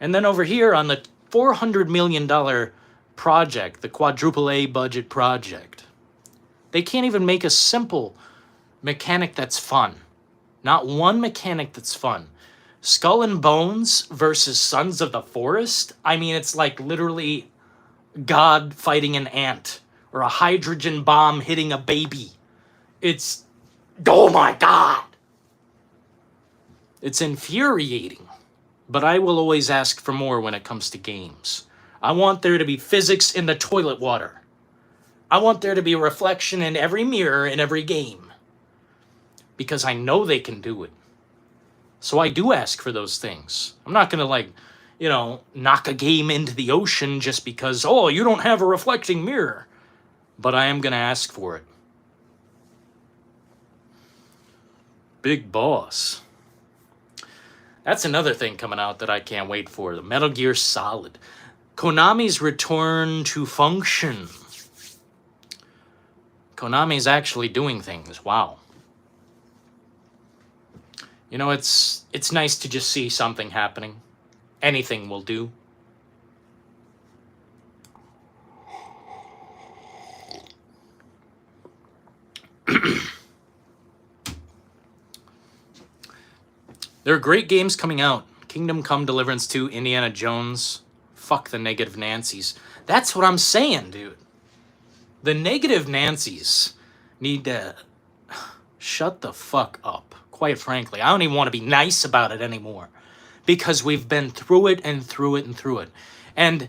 And then over here on the $400 million project, the quadruple A budget project, they can't even make a simple mechanic that's fun. Not one mechanic that's fun. Skull and Bones versus Sons of the Forest? I mean, it's like literally God fighting an ant or a hydrogen bomb hitting a baby. It's, oh my God. It's infuriating, but I will always ask for more when it comes to games. I want there to be physics in the toilet water. I want there to be a reflection in every mirror in every game. Because I know they can do it. So I do ask for those things. I'm not going to knock a game into the ocean just because, oh, you don't have a reflecting mirror. But I am going to ask for it. Big Boss. That's another thing coming out that I can't wait for. The Metal Gear Solid. Konami's return to function. Konami's actually doing things. Wow. You know, it's nice to just see something happening. Anything will do. There are great games coming out. Kingdom Come Deliverance 2, Indiana Jones. Fuck the negative Nancys. That's what I'm saying, dude. The negative Nancys need to shut the fuck up. Quite frankly, I don't even want to be nice about it anymore. Because we've been through it and through it and through it. And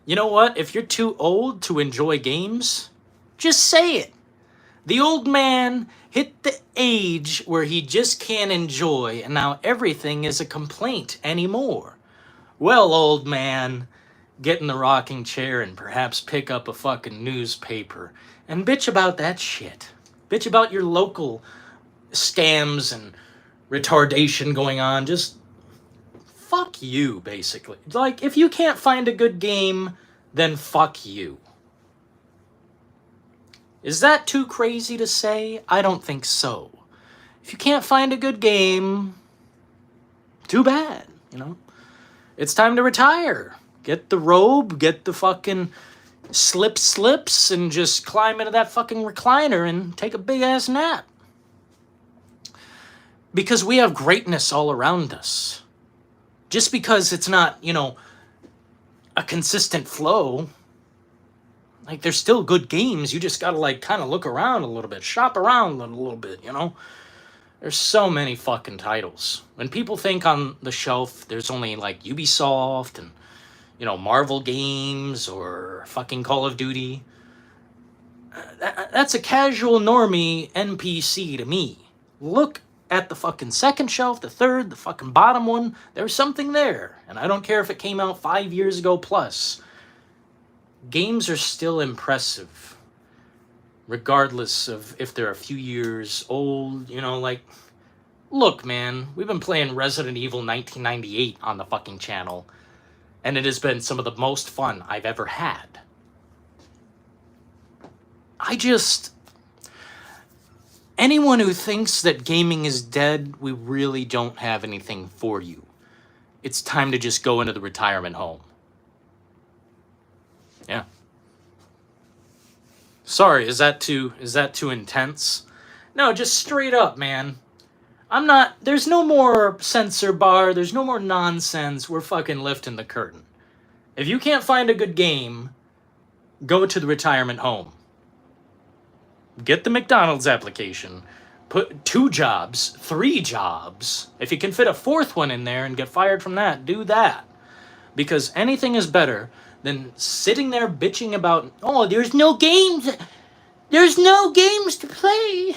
you know what? If you're too old to enjoy games, just say it. The old man hit the age where he just can't enjoy, and now everything is a complaint anymore. Well, old man, get in the rocking chair and perhaps pick up a fucking newspaper and bitch about that shit. Bitch about your local scams and retardation going on. Just fuck you, basically. Like, if you can't find a good game, then fuck you. Is that too crazy to say? I don't think so. If you can't find a good game, too bad, you know? It's time to retire. Get the robe, get the fucking slips, and just climb into that fucking recliner and take a big-ass nap. Because we have greatness all around us. Just because it's not, a consistent flow. Like, there's still good games. You just gotta, kind of look around a little bit. Shop around a little bit, There's so many fucking titles. When people think on the shelf, there's only, Ubisoft and, Marvel games or fucking Call of Duty. That's a casual normie NPC to me. Look at the fucking second shelf, the third, the fucking bottom one. There's something there. And I don't care if it came out 5 years ago plus. Games are still impressive, regardless of if they're a few years old, look, man, we've been playing Resident Evil 1998 on the fucking channel, and it has been some of the most fun I've ever had. Anyone who thinks that gaming is dead, we really don't have anything for you. It's time to just go into the retirement home. Yeah. Sorry, is that too intense? No, just straight up, man. There's no more censor bar, there's no more nonsense. We're fucking lifting the curtain. If you can't find a good game, go to the retirement home. Get the McDonald's application. Put 2 jobs, 3 jobs. If you can fit a 4th one in there and get fired from that, do that. Because anything is better than sitting there bitching about, oh, there's no games. There's no games to play.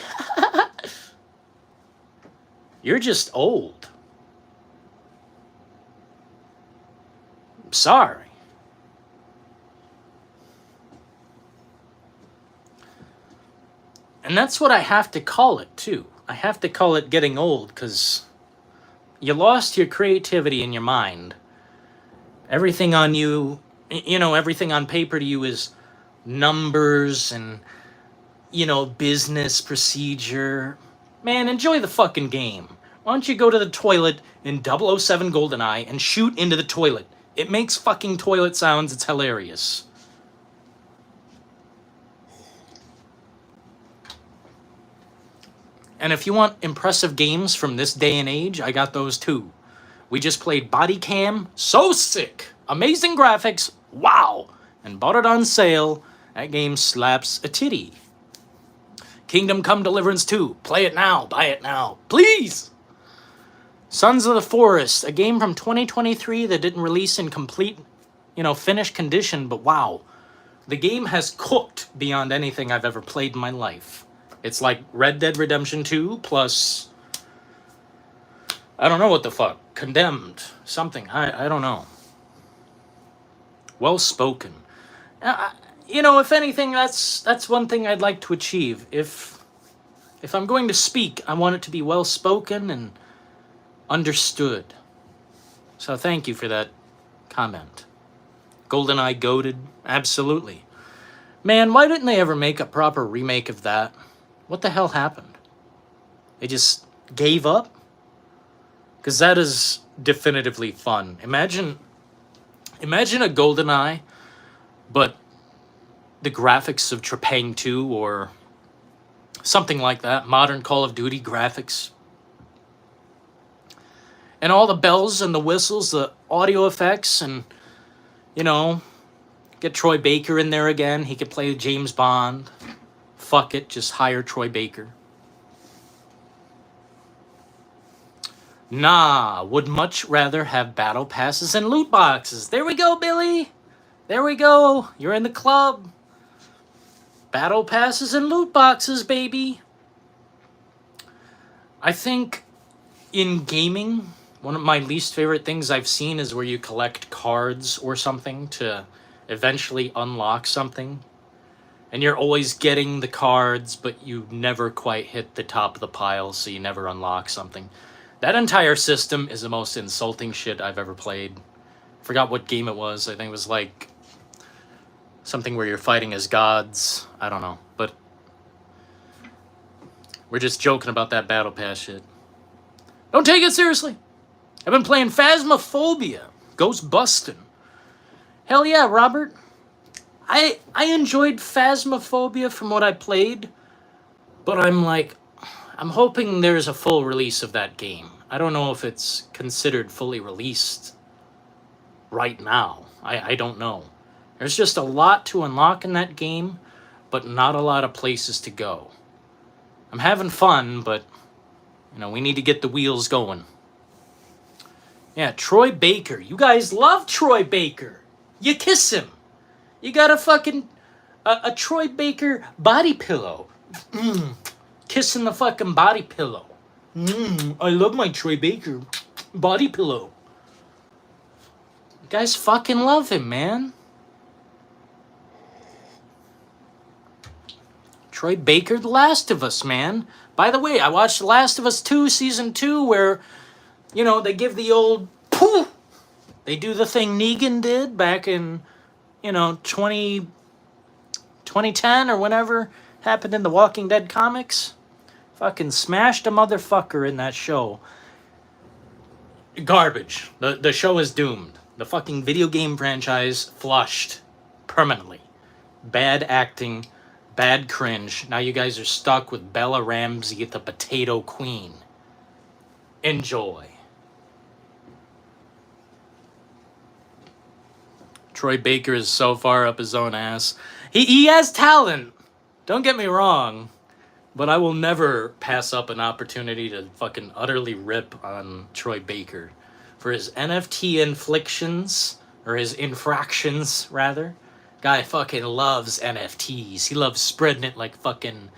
You're just old. I'm sorry. And that's what I have to call it, too. I have to call it getting old, because you lost your creativity in your mind. Everything on you, everything on paper to you is numbers and, business procedure. Man, enjoy the fucking game. Why don't you go to the toilet in 007 GoldenEye and shoot into the toilet? It makes fucking toilet sounds. It's hilarious. And if you want impressive games from this day and age, I got those too. We just played Body Cam. So sick. Amazing graphics. Wow. and bought it on sale. That game slaps a titty. Kingdom Come Deliverance 2. Play it now. Buy it now. Please! Sons of the Forest, a game from 2023 that didn't release in complete, finished condition, but wow. The game has cooked beyond anything I've ever played in my life. It's like Red Dead Redemption 2 plus... I don't know what the fuck. Condemned. Something. I don't know. Well spoken. If anything, that's one thing I'd like to achieve. If I'm going to speak, I want it to be well spoken and understood. So thank you for that comment. GoldenEye goated? Absolutely. Man, why didn't they ever make a proper remake of that? What the hell happened? They just gave up? Because that is definitively fun. Imagine a GoldenEye, but the graphics of Trepang 2 or something like that. Modern Call of Duty graphics. And all the bells and the whistles, the audio effects, and, get Troy Baker in there again. He could play James Bond. Fuck it, just hire Troy Baker. Nah, would much rather have battle passes and loot boxes. There we go, Billy. There we go. You're in the club. Battle passes and loot boxes, baby. I think in gaming, one of my least favorite things I've seen is where you collect cards or something to eventually unlock something. And you're always getting the cards, but you never quite hit the top of the pile, so you never unlock something. That entire system is the most insulting shit I've ever played. Forgot what game it was. I think it was like something where you're fighting as gods. I don't know, but we're just joking about that battle pass shit. Don't take it seriously. I've been playing Phasmophobia. Ghost bustin'. Hell yeah, Robert. I enjoyed Phasmophobia from what I played, but I'm hoping there's a full release of that game. I don't know if it's considered fully released right now. I don't know. There's just a lot to unlock in that game, but not a lot of places to go. I'm having fun, but, we need to get the wheels going. Yeah, Troy Baker. You guys love Troy Baker. You kiss him. You got a Troy Baker body pillow. Kissing the fucking body pillow. I love my Troy Baker body pillow. You guys fucking love him, man. Troy Baker, The Last of Us, man. By the way, I watched The Last of Us 2, Season 2, where, they give the old poof. They do the thing Negan did back in, 2010 or whenever happened in the Walking Dead comics. Fucking smashed a motherfucker in that show. Garbage. The show is doomed. The fucking video game franchise flushed permanently. Bad acting, bad cringe. Now you guys are stuck with Bella Ramsey, the Potato Queen. Enjoy. Troy Baker is so far up his own ass. He has talent. Don't get me wrong. But I will never pass up an opportunity to fucking utterly rip on Troy Baker for his NFT inflictions, or his infractions, rather. Guy fucking loves NFTs. He loves spreading it like fucking...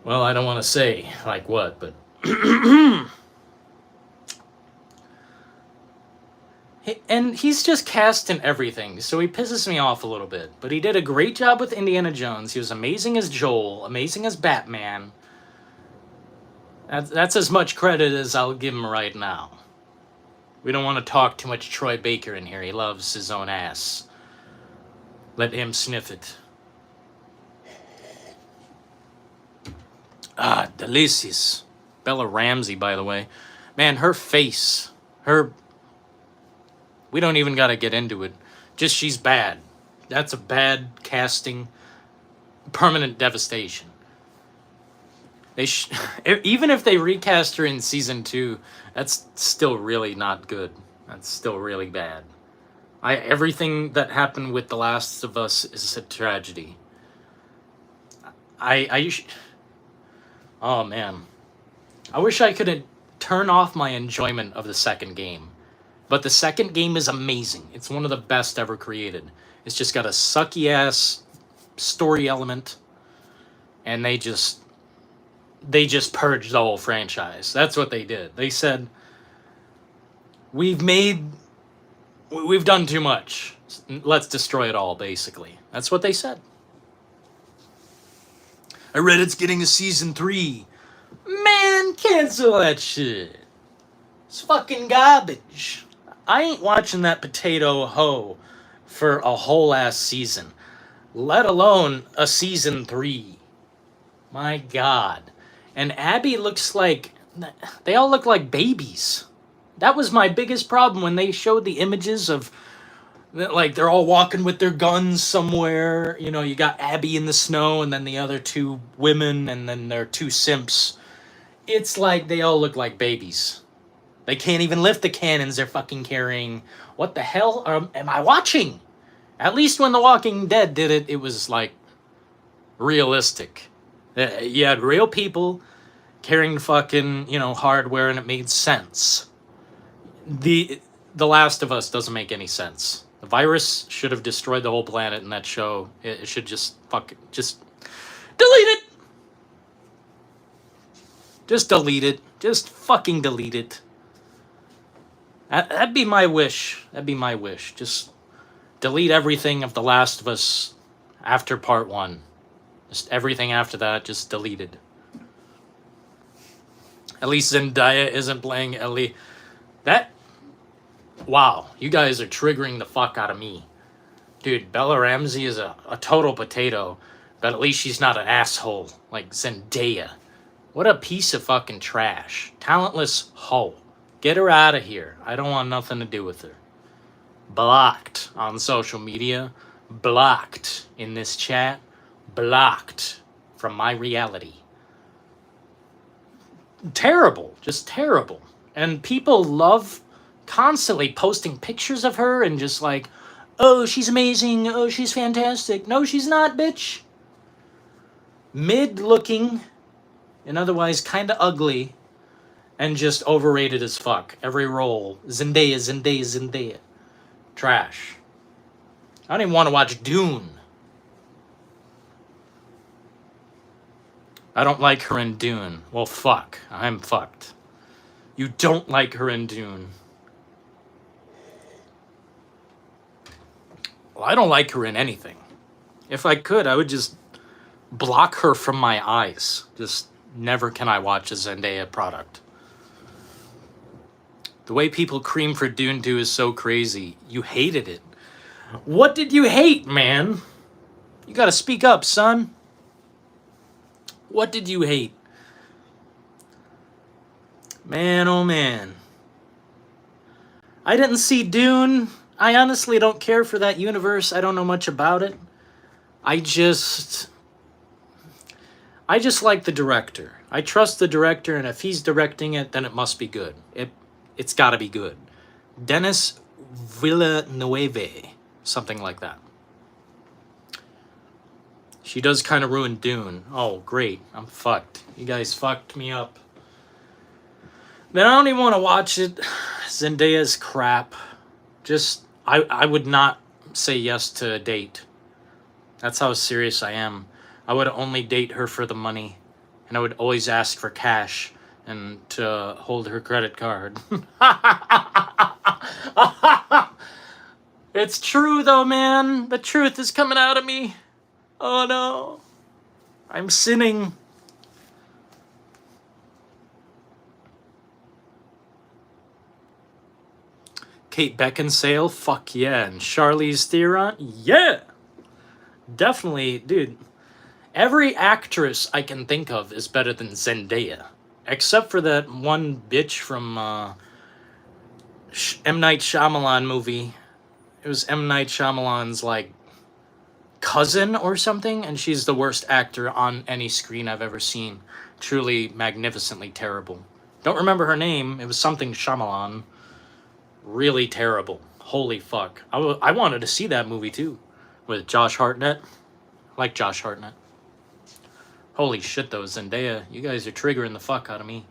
Well, I don't want to say like what, but... And he's just cast in everything, so he pisses me off a little bit. But he did a great job with Indiana Jones. He was amazing as Joel, amazing as Batman. That's as much credit as I'll give him right now. We don't want to talk too much Troy Baker in here. He loves his own ass. Let him sniff it. Ah, delicious. Bella Ramsey, by the way. Man, her face. We don't even got to get into it. Just she's bad. That's a bad casting. Permanent devastation. Even if they recast her in season 2, that's still really not good. That's still really bad. Everything that happened with The Last of Us is a tragedy. Oh man, I wish I could turn off my enjoyment of the second game. But the second game is amazing. It's one of the best ever created. It's just got a sucky ass story element, and they just purged the whole franchise. That's what they did. They said, we've done too much. Let's destroy it all, basically. That's what they said. I read it's getting a season 3. Man, cancel that shit. It's fucking garbage. I ain't watching that potato hoe for a whole ass season, let alone a season 3. My God. And Abby looks like, they all look like babies. That was my biggest problem when they showed the images of, like, they're all walking with their guns somewhere. You know, you got Abby in the snow and then the other 2 women and then their 2 simps. It's like they all look like babies. They can't even lift the cannons they're fucking carrying. What the hell am I watching? At least when The Walking Dead did it, it was like realistic. You had real people carrying fucking, hardware, and it made sense. The Last of Us doesn't make any sense. The virus should have destroyed the whole planet in that show. It should just just delete it. Just delete it. Just fucking delete it. That'd be my wish. That'd be my wish. Just delete everything of The Last of Us after part 1. Just everything after that, just deleted. At least Zendaya isn't playing Ellie. Wow, you guys are triggering the fuck out of me. Dude, Bella Ramsey is a total potato, but at least she's not an asshole like Zendaya. What a piece of fucking trash. Talentless hoe. Get her out of here. I don't want nothing to do with her. Blocked on social media. Blocked in this chat. Blocked from my reality. Terrible. Just terrible. And people love constantly posting pictures of her and just like, oh, she's amazing. Oh, she's fantastic. No, she's not, bitch. Mid-looking and otherwise kind of ugly. And just overrated as fuck. Every role. Zendaya. Trash. I don't even want to watch Dune. I don't like her in Dune. Well, fuck. I'm fucked. You don't like her in Dune. Well, I don't like her in anything. If I could, I would just block her from my eyes. Just never can I watch a Zendaya product. The way people cream for Dune 2 is so crazy. You hated it. What did you hate, man? You gotta speak up, son. What did you hate? Man, oh man. I didn't see Dune. I honestly don't care for that universe. I don't know much about it. I just like the director. I trust the director, and if he's directing it, then it must be good. It's got to be good. Denis Villeneuve, something like that. She does kind of ruin Dune. Oh, great. I'm fucked. You guys fucked me up. Then I don't even want to watch it. Zendaya's crap. Just, I would not say yes to a date. That's how serious I am. I would only date her for the money. And I would always ask for cash and to hold her credit card. It's true though, man. The truth is coming out of me. Oh no. I'm sinning. Kate Beckinsale, fuck yeah. And Charlize Theron, yeah. Definitely, dude. Every actress I can think of is better than Zendaya. Except for that one bitch from M. Night Shyamalan movie. It was M. Night Shyamalan's, like, cousin or something, and she's the worst actor on any screen I've ever seen. Truly magnificently terrible. Don't remember her name. It was something Shyamalan. Really terrible. Holy fuck. I wanted to see that movie too. With Josh Hartnett. I like Josh Hartnett. Holy shit though, Zendaya. You guys are triggering the fuck out of me.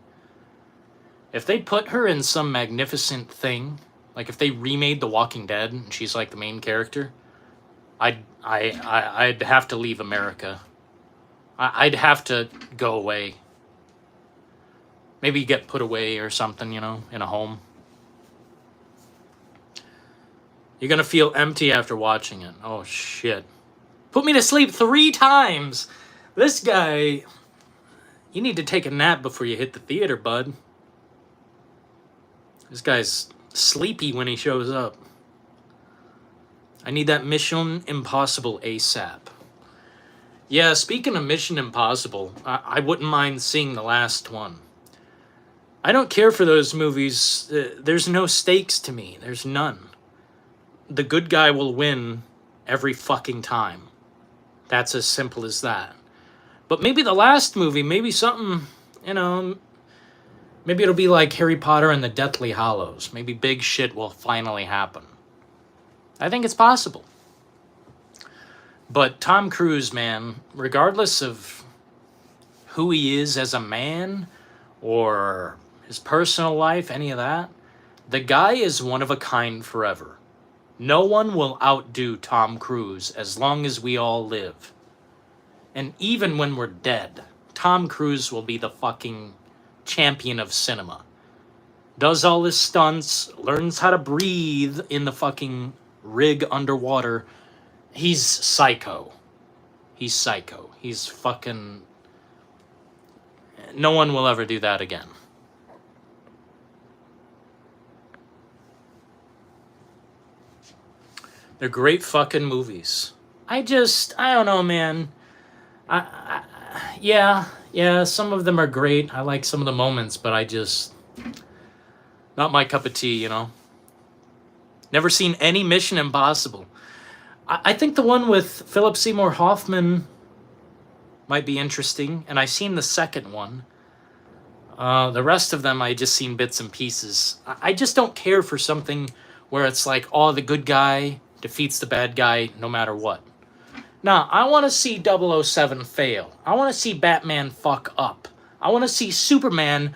If they put her in some magnificent thing, like if they remade The Walking Dead and she's like the main character, I'd have to leave America. I'd have to go away. Maybe get put away or something, you know, in a home. You're gonna feel empty after watching it. Oh shit. Put me to sleep 3 times! This guy... You need to take a nap before you hit the theater, bud. This guy's sleepy when he shows up. I need that Mission Impossible ASAP. Yeah, speaking of Mission Impossible, I wouldn't mind seeing the last one. I don't care for those movies. There's no stakes to me. There's none. The good guy will win every fucking time. That's as simple as that. But maybe the last movie, maybe something, you know, maybe it'll be like Harry Potter and the Deathly Hallows. Maybe big shit will finally happen. I think it's possible. But Tom Cruise, man, regardless of who he is as a man or his personal life, any of that, the guy is one of a kind forever. No one will outdo Tom Cruise as long as we all live. And even when we're dead, Tom Cruise will be the fucking champion of cinema. Does all his stunts, learns how to breathe in the fucking rig underwater. He's psycho. He's psycho. He's fucking... No one will ever do that again. They're great fucking movies. I don't know, man. Yeah, some of them are great. I like some of the moments, but not my cup of tea, you know? Never seen any Mission Impossible. I think the one with Philip Seymour Hoffman might be interesting, and I've seen the second one. The rest of them, I just seen bits and pieces. I just don't care for something where it's like, oh, the good guy defeats the bad guy no matter what. Nah, I want to see 007 fail. I want to see Batman fuck up. I want to see Superman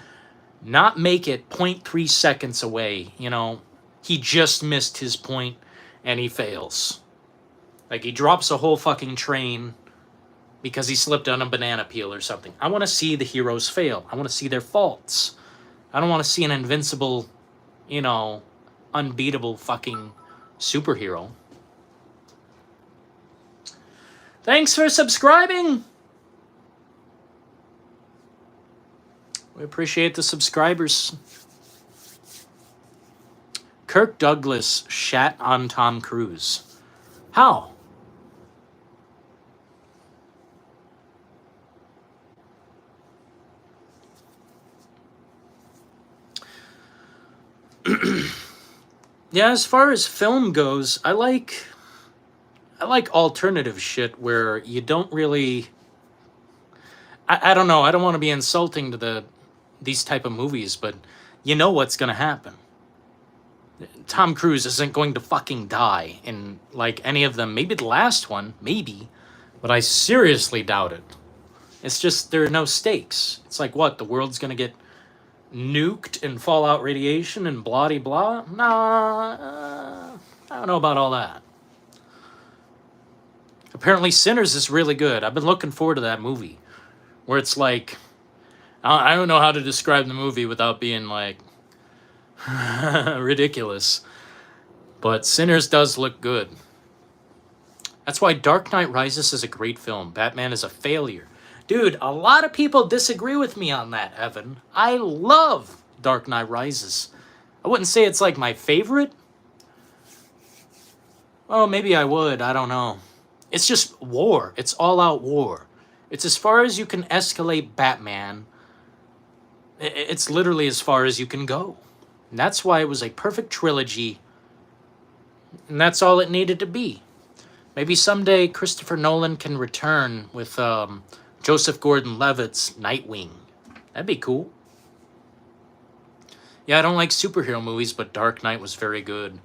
not make it 0.3 seconds away. You know, he just missed his point and he fails. Like he drops a whole fucking train because he slipped on a banana peel or something. I want to see the heroes fail. I want to see their faults. I don't want to see an invincible, you know, unbeatable fucking superhero. Thanks for subscribing. We appreciate the subscribers. Kirk Douglas shat on Tom Cruise. How? Yeah, as far as film goes, I like alternative shit where you don't really... I don't know, I don't want to be insulting to these type of movies, but you know what's going to happen. Tom Cruise isn't going to fucking die in, like, any of them. Maybe the last one, maybe, but I seriously doubt it. It's just, there are no stakes. It's like, what, the world's going to get nuked and fallout radiation and blah-de-blah? Nah, I don't know about all that. Apparently Sinners is really good. I've been looking forward to that movie. Where it's like... I don't know how to describe the movie without being like... ridiculous. But Sinners does look good. That's why Dark Knight Rises is a great film. Batman is a failure. Dude, a lot of people disagree with me on that, Evan. I love Dark Knight Rises. I wouldn't say it's like my favorite. Oh, maybe I would. I don't know. It's just war. It's all-out war. It's as far as you can escalate Batman. It's literally as far as you can go. And that's why it was a perfect trilogy. And that's all it needed to be. Maybe someday Christopher Nolan can return with Joseph Gordon-Levitt's Nightwing. That'd be cool. Yeah, I don't like superhero movies, but Dark Knight was very good.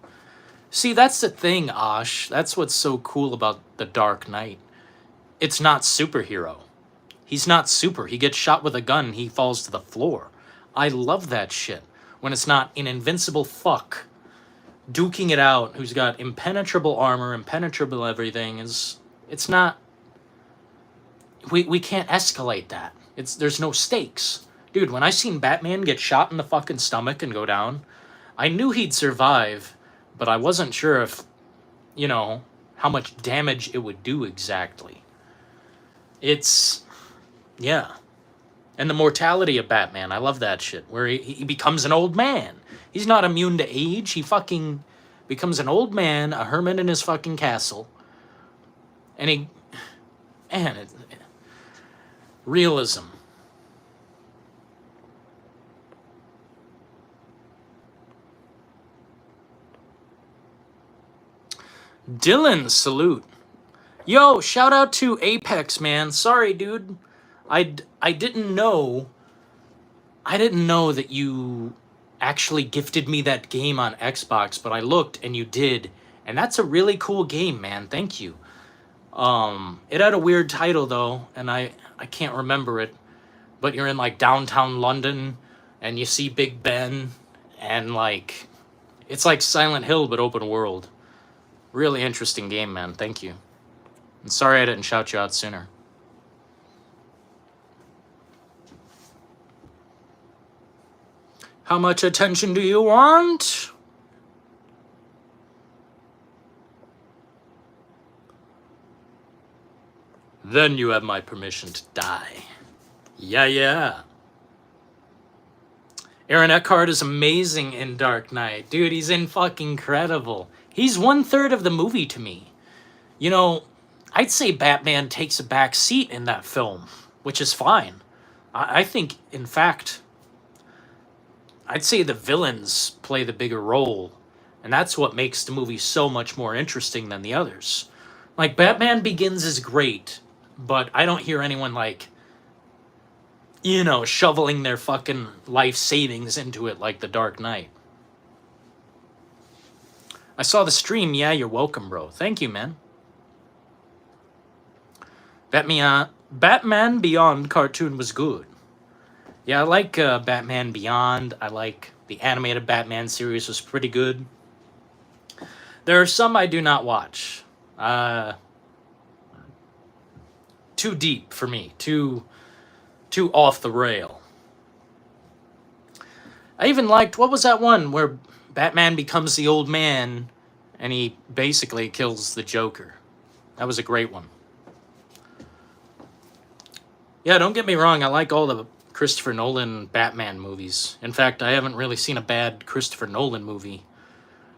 See, that's the thing, Ash. That's what's so cool about The Dark Knight. It's not superhero. He's not super. He gets shot with a gun, he falls to the floor. I love that shit. When it's not an invincible fuck duking it out who's got impenetrable armor, impenetrable everything. It's not. We can't escalate that. There's no stakes. Dude, when I seen Batman get shot in the fucking stomach and go down, I knew he'd survive, but I wasn't sure if, how much damage it would do exactly. Yeah. And the mortality of Batman, I love that shit, where he becomes an old man. He's not immune to age, he fucking becomes an old man, a hermit in his fucking castle. And realism. Dylan, salute. Yo, shout out to Apex, man. Sorry, dude. I didn't know. I didn't know that you actually gifted me that game on Xbox, but I looked and you did. And that's a really cool game, man. Thank you. It had a weird title though, and I can't remember it. But you're in like downtown London and you see Big Ben and like it's like Silent Hill but open world. Really interesting game, man. Thank you. And sorry I didn't shout you out sooner. How much attention do you want? Then you have my permission to die. Yeah. Aaron Eckhart is amazing in Dark Knight. Dude, he's in fucking incredible. He's 1/3 of the movie to me. I'd say Batman takes a back seat in that film, which is fine. I think, in fact, I'd say the villains play the bigger role, and that's what makes the movie so much more interesting than the others. Like, Batman Begins is great, but I don't hear anyone, shoveling their fucking life savings into it like The Dark Knight. I saw the stream. Yeah, you're welcome, bro. Thank you, man. Batman Beyond cartoon was good. Yeah, I like Batman Beyond. I like the animated Batman series was pretty good. There are some I do not watch. Too deep for me. Too off the rail. I even liked, what was that one where Batman becomes the old man and he basically kills the Joker? That was a great one. Yeah, don't get me wrong, I like all the Christopher Nolan Batman movies. In fact, I haven't really seen a bad Christopher Nolan movie.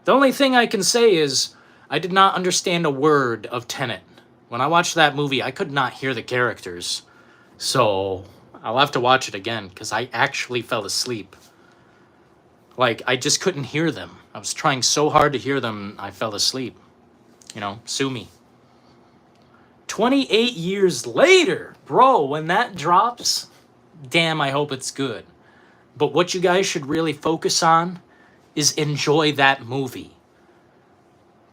The only thing I can say is I did not understand a word of Tenet. When I watched that movie, I could not hear the characters. So I'll have to watch it again because I actually fell asleep. Like, I just couldn't hear them. I was trying so hard to hear them, I fell asleep. Sue me. 28 years later, bro, when that drops, damn, I hope it's good. But what you guys should really focus on is enjoy that movie.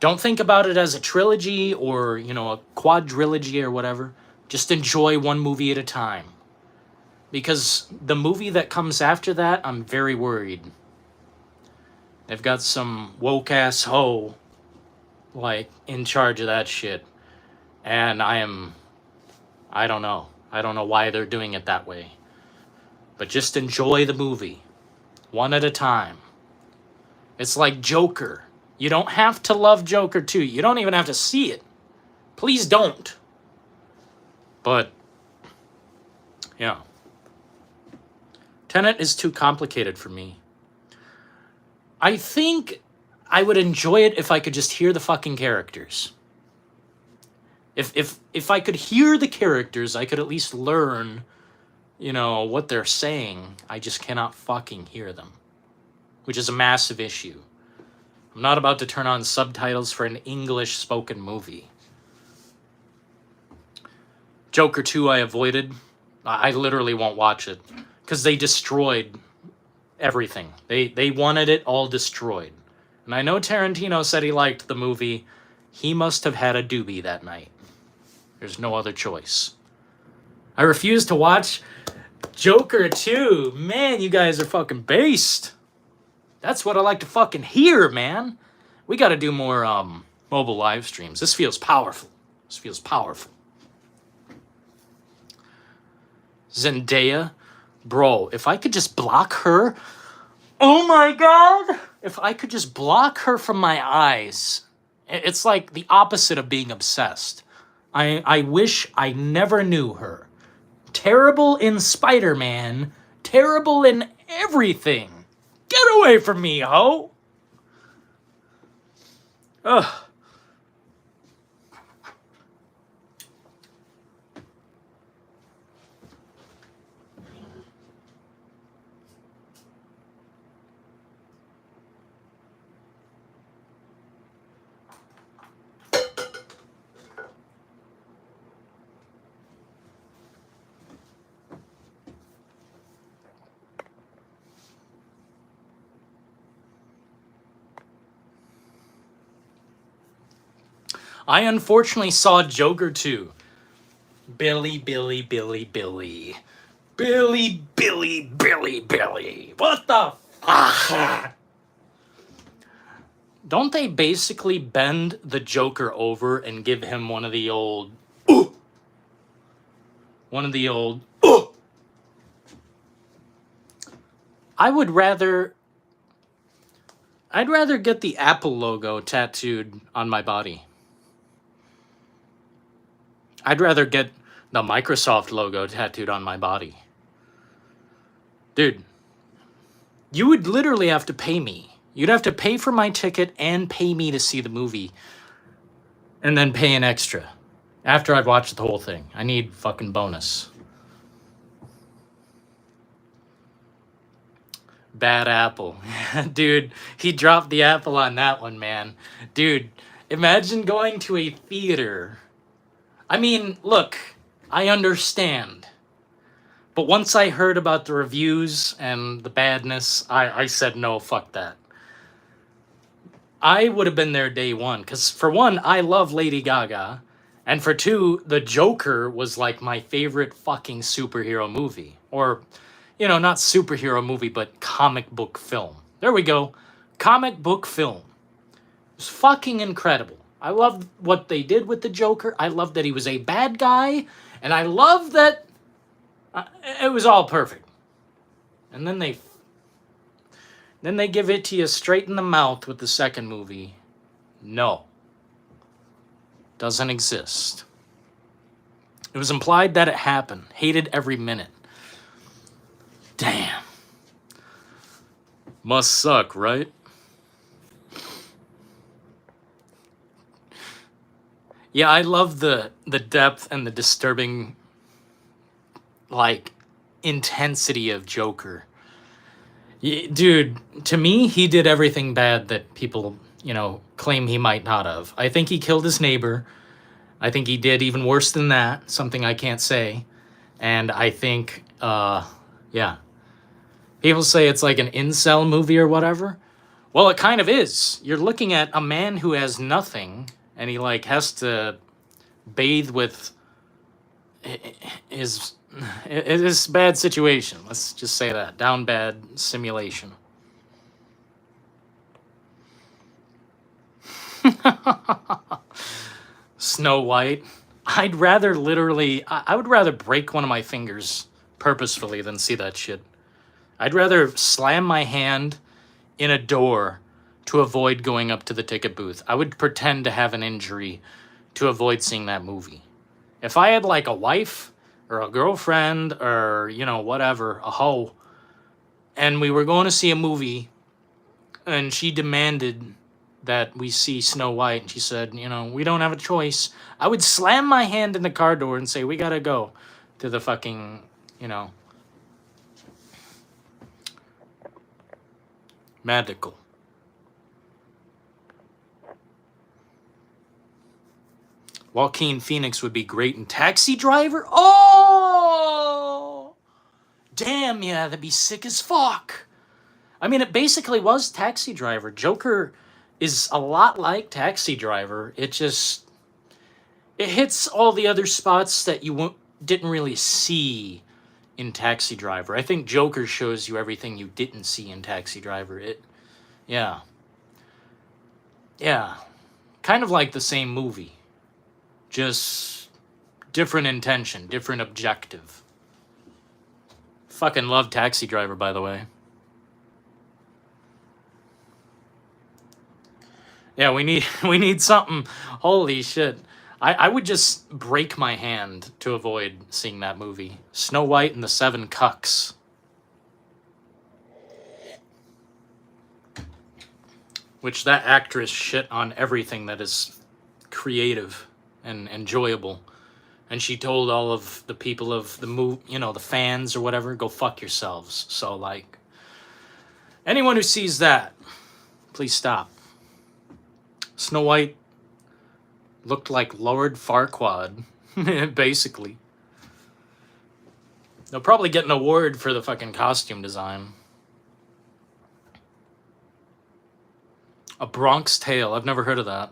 Don't think about it as a trilogy or, a quadrilogy or whatever. Just enjoy one movie at a time. Because the movie that comes after that, I'm very worried. They've got some woke-ass hoe, in charge of that shit. And I don't know. I don't know why they're doing it that way. But just enjoy the movie. One at a time. It's like Joker. You don't have to love Joker 2. You don't even have to see it. Please don't. But, yeah. Tenet is too complicated for me. I think I would enjoy it if I could just hear the fucking characters. If I could hear the characters, I could at least learn, what they're saying. I just cannot fucking hear them. Which is a massive issue. I'm not about to turn on subtitles for an English spoken movie. Joker 2 I avoided. I literally won't watch it. Because they destroyed everything. They wanted it all destroyed. And I know Tarantino said he liked the movie. He must have had a doobie that night. There's no other choice. I refuse to watch Joker 2. Man, you guys are fucking based. That's what I like to fucking hear, man. We got to do more mobile live streams. This feels powerful. This feels powerful. Zendaya, bro, if I could just block her. Oh my god! If I could just block her from my eyes. It's like the opposite of being obsessed. I wish I never knew her. Terrible in Spider-Man. Terrible in everything. Get away from me, ho! Ugh. I unfortunately saw Joker 2. Billy. What the fuck? Don't they basically bend the Joker over and give him one of the old... I'd rather get the Apple logo tattooed on my body. I'd rather get the Microsoft logo tattooed on my body. Dude, you would literally have to pay me. You'd have to pay for my ticket and pay me to see the movie. And then pay an extra. After I've watched the whole thing. I need fucking bonus. Bad apple. Dude, he dropped the apple on that one, man. Dude, imagine going to a theater. I mean, look, I understand. But once I heard about the reviews and the badness, I said, no, fuck that. I would have been there day one. Because for one, I love Lady Gaga. And for two, the Joker was like my favorite fucking superhero movie. Or, you know, not superhero movie, but comic book film. There we go. Comic book film. It was fucking incredible. I loved what they did with the Joker. I loved that he was a bad guy. And I loved that it was all perfect. And then they give it to you straight in the mouth with the second movie. No. Doesn't exist. It was implied that it happened. Hated every minute. Damn. Must suck, right? Yeah, I love the depth and the disturbing, like, intensity of Joker. Dude, to me, he did everything bad that people, you know, claim he might not have. I think he killed his neighbor. I think he did even worse than that, something I can't say. And I think, yeah. People say it's like an incel movie or whatever. Well, it kind of is. You're looking at a man who has nothing, and he, like, has to bathe with his bad situation. Let's just say that. Down bad simulation. Snow White. I'd rather literally... I would rather break one of my fingers purposefully than see that shit. I'd rather slam my hand in a door to avoid going up to the ticket booth. I would pretend to have an injury to avoid seeing that movie. If I had, like, a wife or a girlfriend or, you know, whatever, a hoe, and we were going to see a movie and she demanded that we see Snow White and she said, you know, we don't have a choice, I would slam my hand in the car door and say, we gotta go to the fucking, you know, medical. Joaquin Phoenix would be great in Taxi Driver. Oh! Damn, yeah, that'd be sick as fuck. I mean, it basically was Taxi Driver. Joker is a lot like Taxi Driver. It hits all the other spots that you didn't really see in Taxi Driver. I think Joker shows you everything you didn't see in Taxi Driver. Yeah. Yeah. Kind of like the same movie. Just different intention, different objective. Fucking love Taxi Driver, by the way. Yeah, we need something. Holy shit. I would just break my hand to avoid seeing that movie. Snow White and the Seven Cucks. Which that actress shit on everything that is creative and enjoyable. And she told all of the people of the the fans or whatever, go fuck yourselves. So, like, anyone who sees that, please stop. Snow White looked like Lord Farquaad, basically. They'll probably get an award for the fucking costume design. A Bronx Tale. I've never heard of that.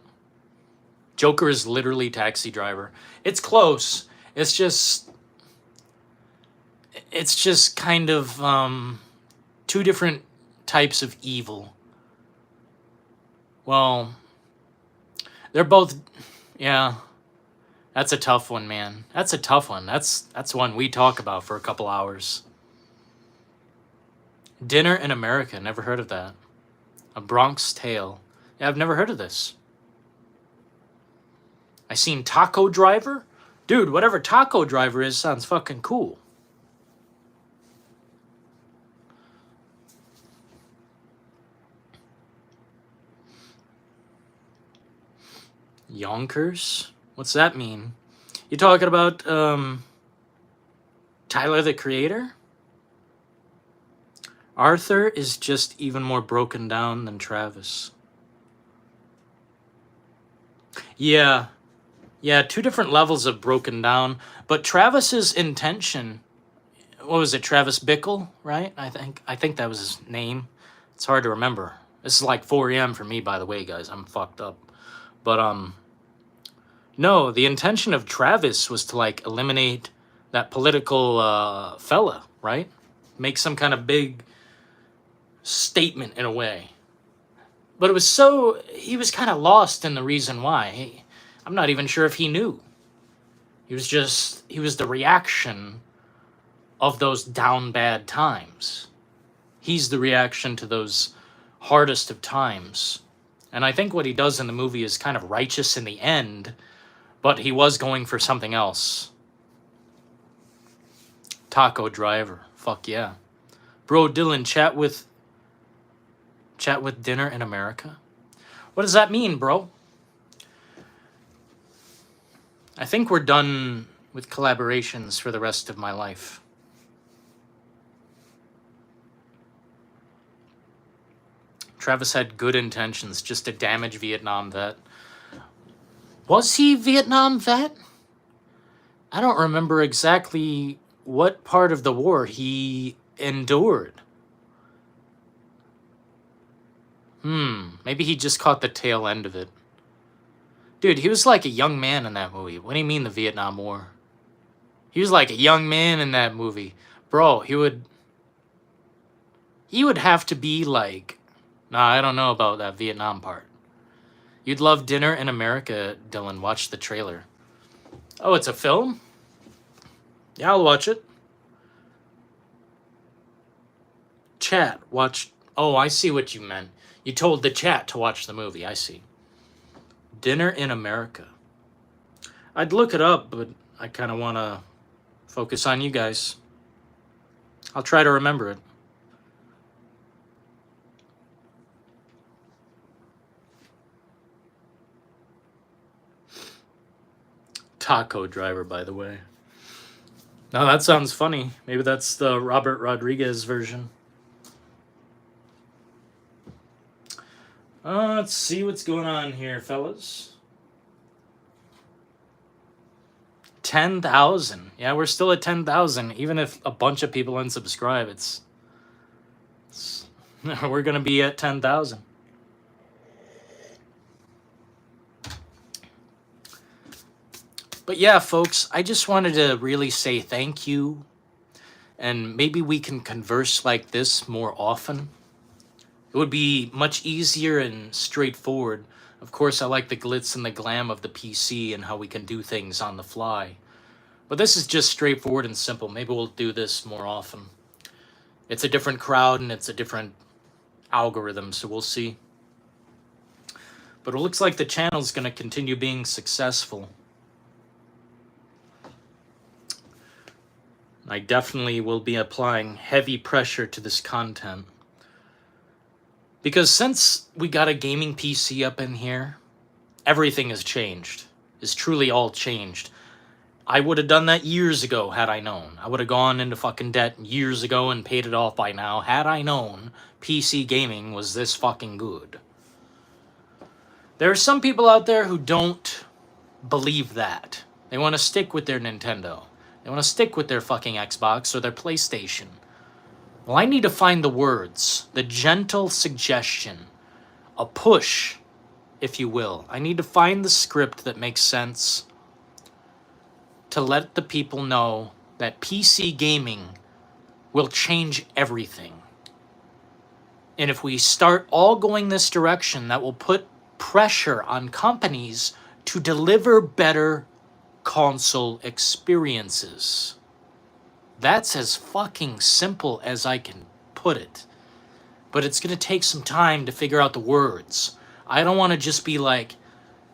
Joker is literally Taxi Driver. It's close. It's just kind of two different types of evil. Well, they're both, yeah. That's a tough one, man. That's a tough one. That's one we talk about for a couple hours. Dinner in America. Never heard of that. A Bronx Tale. Yeah, I've never heard of this. I seen Taco Driver. Dude, whatever Taco Driver is sounds fucking cool. Yonkers? What's that mean? You talking about Tyler the Creator? Arthur is just even more broken down than Travis. Yeah. Yeah, two different levels of broken down. But Travis's intention, what was it, Travis Bickle, right? I think that was his name. It's hard to remember. This is like 4 a.m. for me, by the way, guys. I'm fucked up. But no, the intention of Travis was to like eliminate that political fella, right? Make some kind of big statement in a way. But it was he was kind of lost in the reason why. I'm not even sure if he knew. He was the reaction of those down bad times. He's the reaction to those hardest of times. And I think what he does in the movie is kind of righteous in the end, but he was going for something else. Taco Driver. Fuck yeah. Bro, Dylan, chat with Dinner in America? What does that mean, bro? I think we're done with collaborations for the rest of my life. Travis had good intentions, just to damage Vietnam vet. Was he Vietnam vet? I don't remember exactly what part of the war he endured. Maybe he just caught the tail end of it. Dude, he was like a young man in that movie. What do you mean the Vietnam War? He was like a young man in that movie. Bro, he would have to be like... Nah, I don't know about that Vietnam part. You'd love Dinner in America, Dylan. Watch the trailer. Oh, it's a film? Yeah, I'll watch it. Chat, watch... Oh, I see what you meant. You told the chat to watch the movie. I see. Dinner in America. I'd look it up, but I kind of want to focus on you guys. I'll try to remember it. Taco Driver, by the way. Now that sounds funny. Maybe that's the Robert Rodriguez version. Let's see what's going on here, fellas. 10,000. Yeah, we're still at 10,000. Even if a bunch of people unsubscribe, it's we're gonna be at 10,000. But yeah, folks, I just wanted to really say thank you. And maybe we can converse like this more often. It would be much easier and straightforward. Of course, I like the glitz and the glam of the PC and how we can do things on the fly. But this is just straightforward and simple. Maybe we'll do this more often. It's a different crowd and it's a different algorithm, so we'll see. But it looks like the channel's going to continue being successful. I definitely will be applying heavy pressure to this content. Because since we got a gaming PC up in here, everything has changed. It's truly all changed. I would have done that years ago had I known. I would have gone into fucking debt years ago and paid it off by now had I known PC gaming was this fucking good. There are some people out there who don't believe that. They want to stick with their Nintendo. They want to stick with their fucking Xbox or their PlayStation. Well, I need to find the words, the gentle suggestion, a push, if you will. I need to find the script that makes sense to let the people know that PC gaming will change everything. And if we start all going this direction, that will put pressure on companies to deliver better console experiences. That's as fucking simple as I can put it. But it's going to take some time to figure out the words. I don't want to just be like,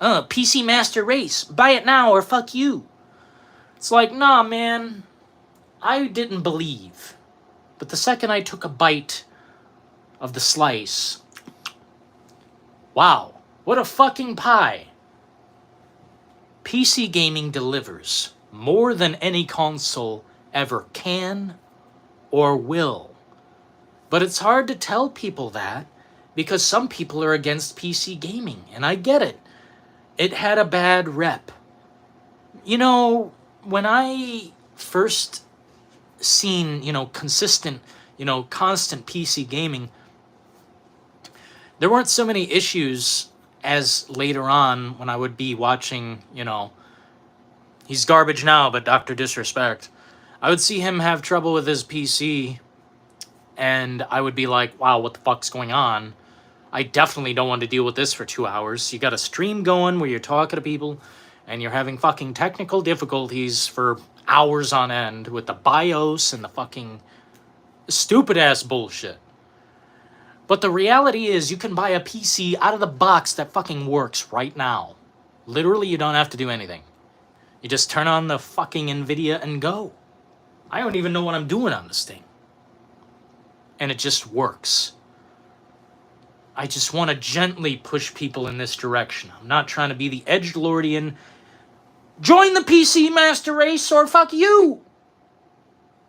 PC Master Race, buy it now or fuck you. It's like, nah, man, I didn't believe. But the second I took a bite of the slice, wow, what a fucking pie. PC gaming delivers more than any console ever can or will. But it's hard to tell people that because some people are against PC gaming, and I get it. It had a bad rep. You know, when I first seen, consistent, constant PC gaming, there weren't so many issues as later on when I would be watching, he's garbage now, but Dr. Disrespect. I would see him have trouble with his PC, and I would be like, wow, what the fuck's going on? I definitely don't want to deal with this for 2 hours. You got a stream going where you're talking to people, and you're having fucking technical difficulties for hours on end with the BIOS and the fucking stupid-ass bullshit. But the reality is you can buy a PC out of the box that fucking works right now. Literally, you don't have to do anything. You just turn on the fucking NVIDIA and go. I don't even know what I'm doing on this thing. And it just works. I just want to gently push people in this direction. I'm not trying to be the edgelordian. Join the PC Master Race or fuck you.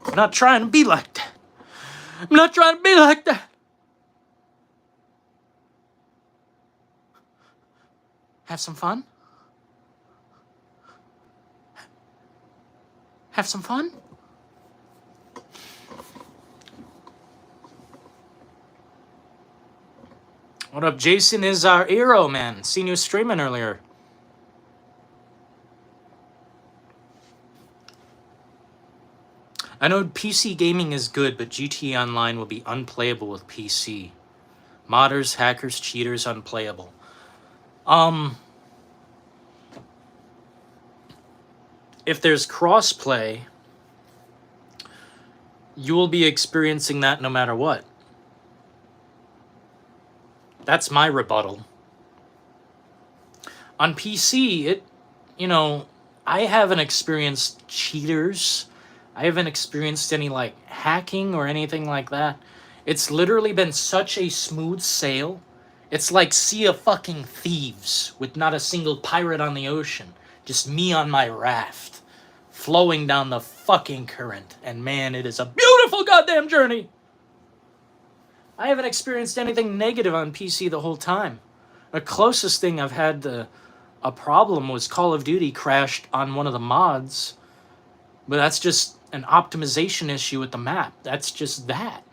I'm not trying to be like that. I'm not trying to be like that. Have some fun? Have some fun? What up, Jason is our hero, man. Seen you streaming earlier. I know PC gaming is good, but GTA Online will be unplayable with PC. Modders, hackers, cheaters, unplayable. If there's crossplay, you will be experiencing that no matter what. That's my rebuttal. On PC, I haven't experienced cheaters. I haven't experienced any, hacking or anything like that. It's literally been such a smooth sail. It's like Sea of fucking Thieves with not a single pirate on the ocean. Just me on my raft, flowing down the fucking current. And man, it is a beautiful goddamn journey. I haven't experienced anything negative on PC the whole time. The closest thing I've had to a problem was Call of Duty crashed on one of the mods. But that's just an optimization issue with the map. That's just that.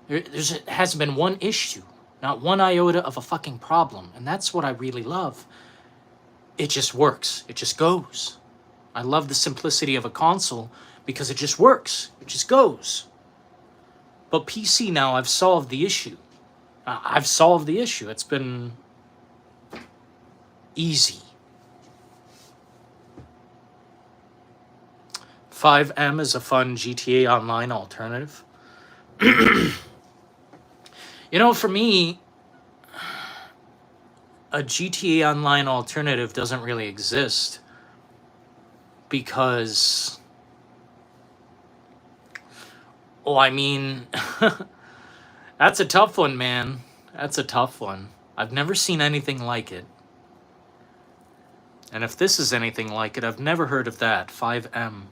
There hasn't been one issue. Not one iota of a fucking problem. And that's what I really love. It just works. It just goes. I love the simplicity of a console because it just works. It just goes. But PC now, I've solved the issue. I've solved the issue. It's been easy. 5M is a fun GTA Online alternative. You know, for me, a GTA Online alternative doesn't really exist because, oh, I mean, that's a tough one, man. That's a tough one. I've never seen anything like it. And if this is anything like it, I've never heard of that. 5M.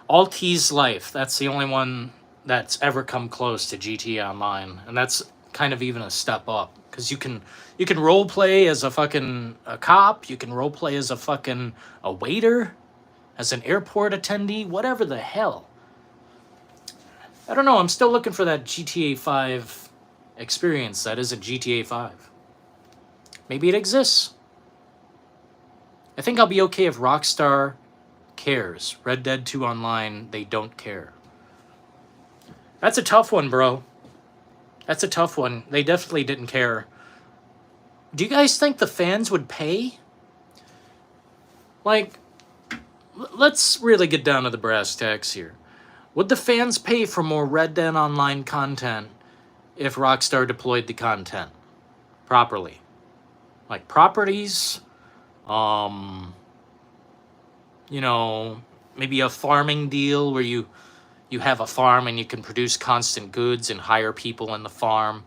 Altis Life. That's the only one that's ever come close to GTA Online, and that's kind of even a step up because you can role play as a cop. You can role play as a waiter, as an airport attendee, whatever the hell. I don't know. I'm still looking for that GTA 5 experience that isn't GTA 5. Maybe it exists. I think I'll be okay if Rockstar cares. Red Dead 2 Online, they don't care. That's a tough one, bro. That's a tough one. They definitely didn't care. Do you guys think the fans would pay? Like, let's really get down to the brass tacks here. Would the fans pay for more Red Dead Online content if Rockstar deployed the content properly? Like properties, you know, maybe a farming deal where you have a farm and you can produce constant goods and hire people in the farm.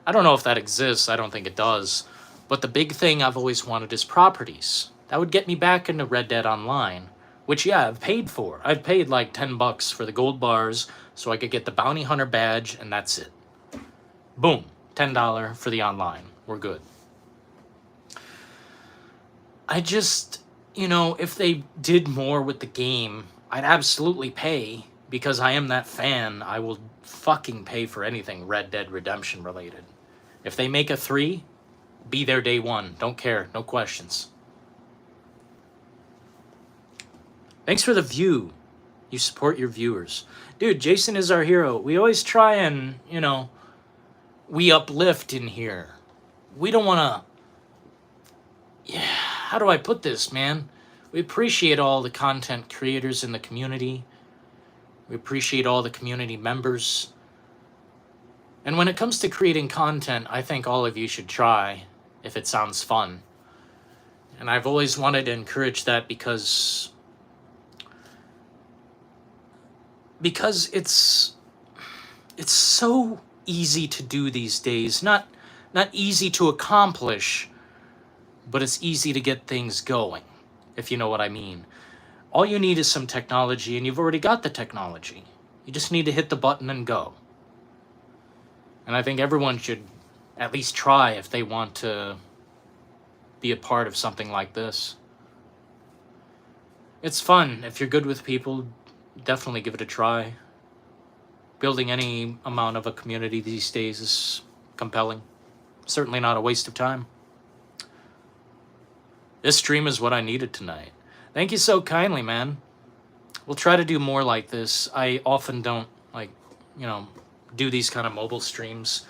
I don't know if that exists. I don't think it does. But the big thing I've always wanted is properties. That would get me back into Red Dead Online, which, yeah, I've paid for. I've paid like $10 for the gold bars so I could get the bounty hunter badge, and that's it. Boom. $10 for the online. We're good. I just, you know, if they did more with the game, I'd absolutely pay because I am that fan. I will fucking pay for anything Red Dead Redemption related. If they make a 3, be there day one. Don't care. No questions. Thanks for the view. You support your viewers. Dude, Jason is our hero. We always try and, you know, we uplift in here. We don't want to... Yeah, how do I put this, man? We appreciate all the content creators in the community. We appreciate all the community members. And when it comes to creating content, I think all of you should try if it sounds fun. And I've always wanted to encourage that because it's so easy to do these days. Not easy to accomplish, but it's easy to get things going, if you know what I mean. All you need is some technology, and you've already got the technology. You just need to hit the button and go. And I think everyone should at least try if they want to be a part of something like this. It's fun. If you're good with people, definitely give it a try. Building any amount of a community these days is compelling. Certainly not a waste of time. This stream is what I needed tonight. Thank you so kindly, man. We'll try to do more like this. I often don't, like, you know, do these kind of mobile streams.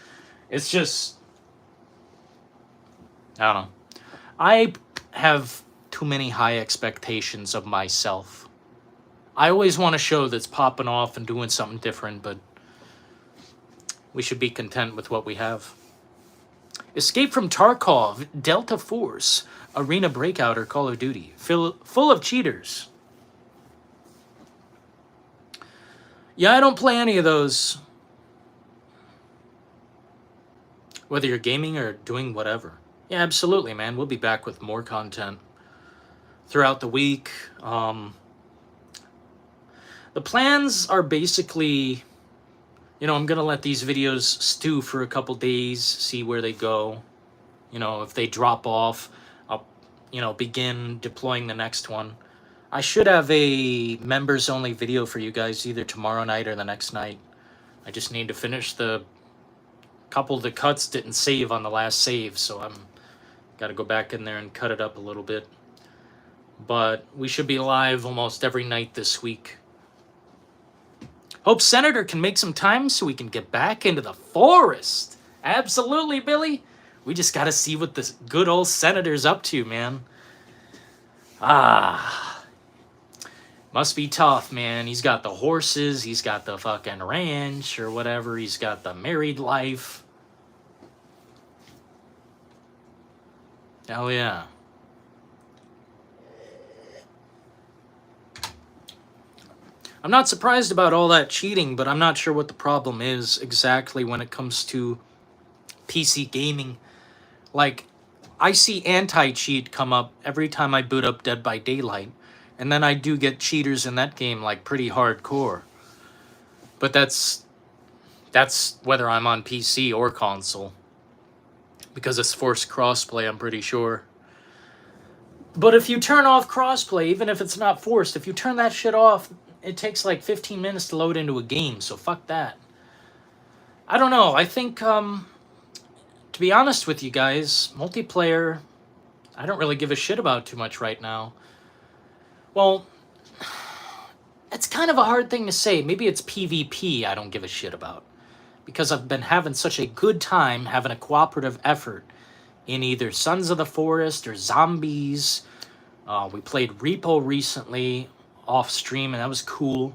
It's just, I don't know. I have too many high expectations of myself. I always want a show that's popping off and doing something different, but we should be content with what we have. Escape from Tarkov, Delta Force, Arena Breakout, or Call of Duty. Full of cheaters. Yeah, I don't play any of those. Whether you're gaming or doing whatever. Yeah, absolutely, man. We'll be back with more content throughout the week. The plans are basically, you know, I'm going to let these videos stew for a couple days, see where they go. You know, if they drop off, I'll, you know, begin deploying the next one. I should have a members-only video for you guys either tomorrow night or the next night. I just need to finish the couple of the cuts didn't save on the last save, so I'm Got to go back in there and cut it up a little bit. But we should be live almost every night this week. Hope Senator can make some time so we can get back into the forest. Absolutely, Billy. We just got to see what this good old Senator's up to, man. Must be tough, man. He's got the horses, he's got the fucking ranch or whatever, he's got the married life. Hell yeah. I'm not surprised about all that cheating, but I'm not sure what the problem is exactly when it comes to PC gaming. Like, I see anti-cheat come up every time I boot up Dead by Daylight, and then I do get cheaters in that game like pretty hardcore. But that's whether I'm on PC or console, because it's forced crossplay, I'm pretty sure. But if you turn off crossplay, even if it's not forced, if you turn that shit off, it takes like 15 minutes to load into a game, so fuck that. I don't know, I think, to be honest with you guys, multiplayer, I don't really give a shit about too much right now. Well, it's kind of a hard thing to say. Maybe it's PvP I don't give a shit about, because I've been having such a good time having a cooperative effort in either Sons of the Forest or Zombies. We played Repo recently off stream, and that was cool.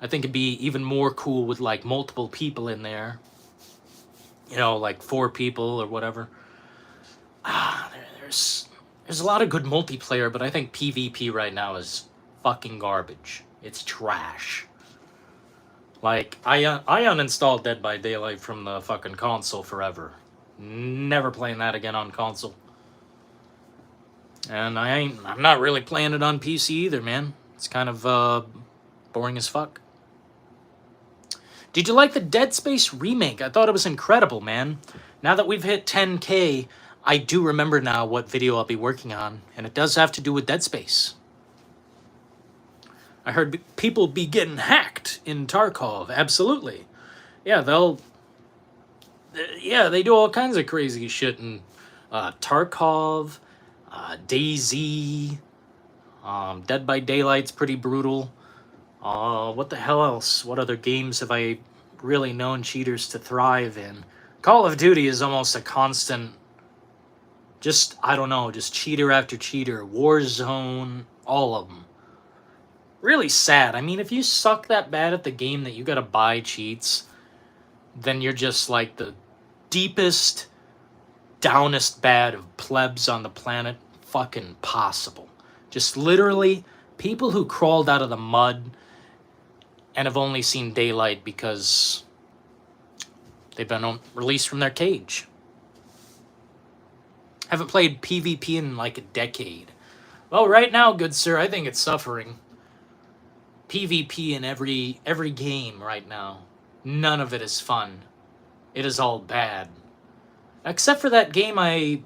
I think it'd be even more cool with like multiple people in there. You know, like 4 people or whatever. There's a lot of good multiplayer, but I think PvP right now is fucking garbage. It's trash. Like, I uninstalled Dead by Daylight from the fucking console forever. Never playing that again on console. And I'm not really playing it on PC either, man. It's kind of boring as fuck. Did you like the Dead Space remake? I thought it was incredible, man. Now that we've hit 10K, I do remember now what video I'll be working on, and it does have to do with Dead Space. I heard people be getting hacked in Tarkov. Absolutely. Yeah, they do all kinds of crazy shit in Tarkov, DayZ, Dead by Daylight's pretty brutal. What the hell else? What other games have I really known cheaters to thrive in? Call of Duty is almost a constant, I don't know, just cheater after cheater. Warzone, all of them. Really sad. I mean, if you suck that bad at the game that you gotta buy cheats, then you're just like the deepest, downest bad of plebs on the planet fucking possible. Just literally people who crawled out of the mud and have only seen daylight because they've been released from their cage. Haven't played PvP in like a decade. Well, right now, good sir, I think it's suffering. PvP in every game right now. None of it is fun. It is all bad. Except for that game I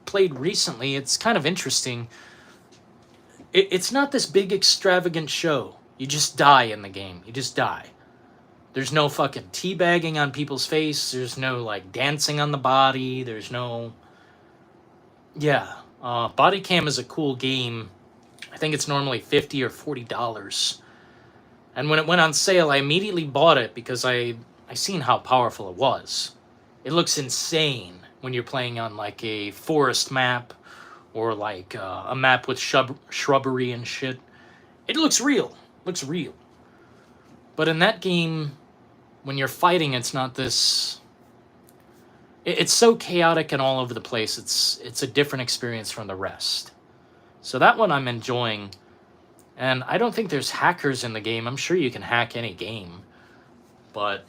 played recently. It's kind of interesting. It's not this big extravagant show. You just die in the game. You just die. There's no fucking teabagging on people's face. There's no like dancing on the body. There's no... Yeah. Body Cam is a cool game. I think it's normally $50 or $40. And when it went on sale, I immediately bought it because I seen how powerful it was. It looks insane when you're playing on like a forest map or like a map with shrubbery and shit. It looks real. Looks real. But in that game, when you're fighting, it's not this... It's so chaotic and all over the place. It's a different experience from the rest. So that one I'm enjoying. And I don't think there's hackers in the game. I'm sure you can hack any game. But,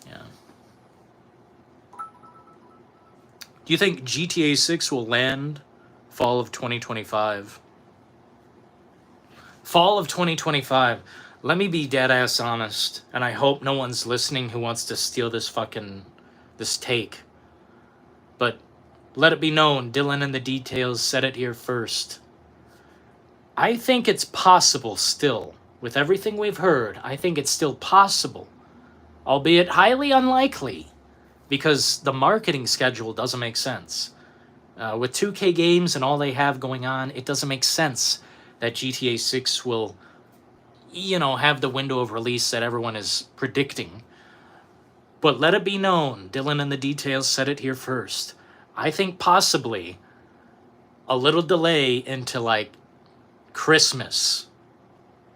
yeah. Do you think GTA 6 will land fall of 2025? Fall of 2025. Let me be dead-ass honest. And I hope no one's listening who wants to steal this take. But let it be known, Dylan in the details said it here first. I think it's possible still. With everything we've heard, I think it's still possible. Albeit highly unlikely. Because the marketing schedule doesn't make sense. With 2K games and all they have going on, it doesn't make sense that GTA 6 will, have the window of release that everyone is predicting. But let it be known, Dylan in the details said it here first. I think possibly a little delay into like Christmas.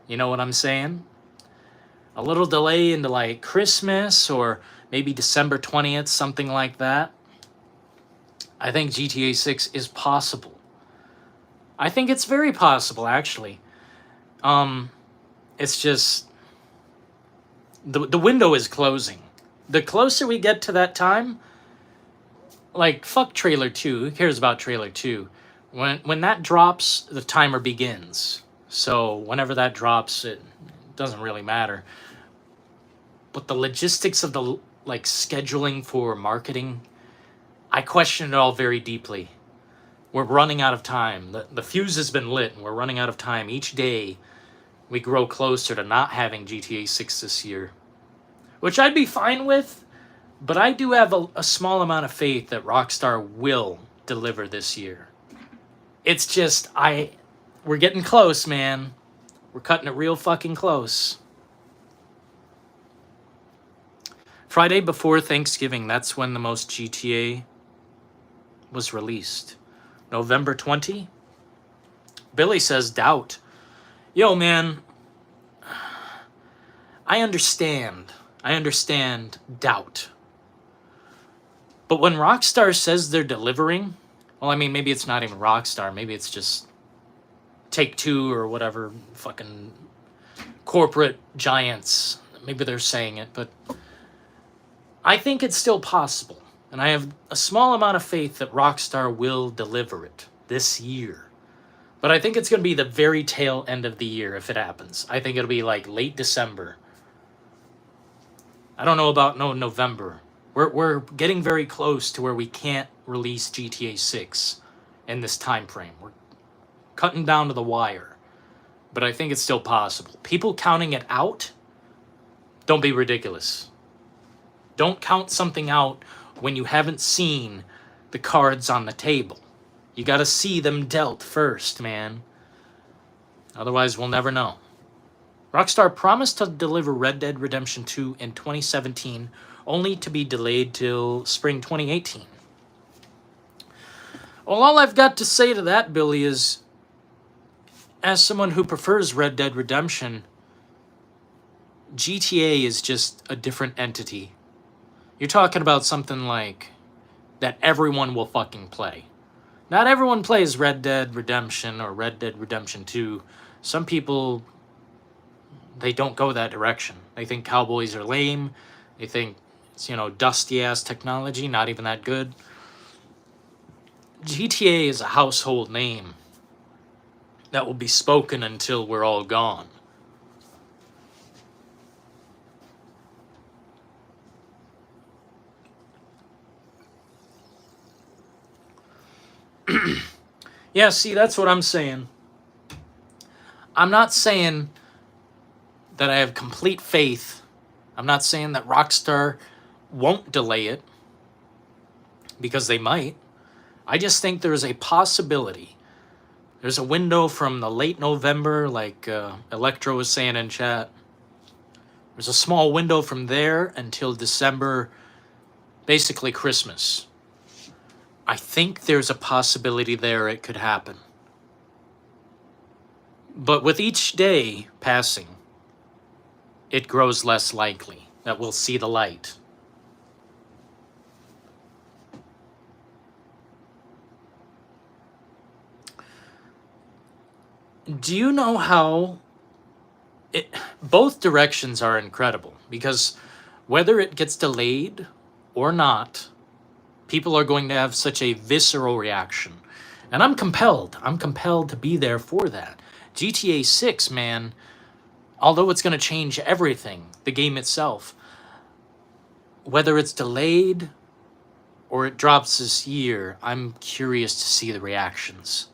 You know what I'm saying? A little delay into like Christmas or maybe December 20th, something like that. I think GTA 6 is possible. I think it's very possible, actually. It's just the window is closing. The closer we get to that time, like fuck trailer 2. Who cares about trailer 2? When that drops, the timer begins. So whenever that drops, it doesn't really matter. But the logistics of the like scheduling for marketing, I question it all very deeply. We're running out of time. The fuse has been lit and we're running out of time. Each day we grow closer to not having GTA 6 this year, which I'd be fine with, but I do have a small amount of faith that Rockstar will deliver this year. It's just, we're getting close, man. We're cutting it real fucking close. Friday before Thanksgiving, that's when the most GTA was released. November 20? Billy says doubt. Yo, man, I understand doubt. But when Rockstar says they're delivering, well, I mean, maybe it's not even Rockstar. Maybe it's just Take-Two or whatever fucking corporate giants. Maybe they're saying it, but I think it's still possible. And I have a small amount of faith that Rockstar will deliver it this year. But I think it's going to be the very tail end of the year if it happens. I think it'll be like late December. I don't know about November. We're getting very close to where we can't release GTA 6 in this time frame. We're cutting down to the wire. But I think it's still possible. People counting it out, don't be ridiculous. Don't count something out when you haven't seen the cards on the table. You gotta see them dealt first, man. Otherwise, we'll never know. Rockstar promised to deliver Red Dead Redemption 2 in 2017, only to be delayed till spring 2018. Well, all I've got to say to that, Billy, is as someone who prefers Red Dead Redemption, GTA is just a different entity. You're talking about something like that everyone will fucking play. Not everyone plays Red Dead Redemption or Red Dead Redemption 2. Some people, they don't go that direction. They think cowboys are lame. They think it's, dusty-ass technology, not even that good. GTA is a household name that will be spoken until we're all gone. Yeah, see, that's what I'm saying. I'm not saying that I have complete faith. I'm not saying that Rockstar won't delay it, because they might. I just think there's a possibility. There's a window from the late November, like Electro was saying in chat. There's a small window from there until December, basically Christmas. I think there's a possibility there it could happen. But with each day passing, it grows less likely that we'll see the light. Do you know how both directions are incredible? Because whether it gets delayed or not, people are going to have such a visceral reaction. And I'm compelled to be there for that. GTA 6, man, although it's going to change everything, the game itself, whether it's delayed or it drops this year, I'm curious to see the reactions.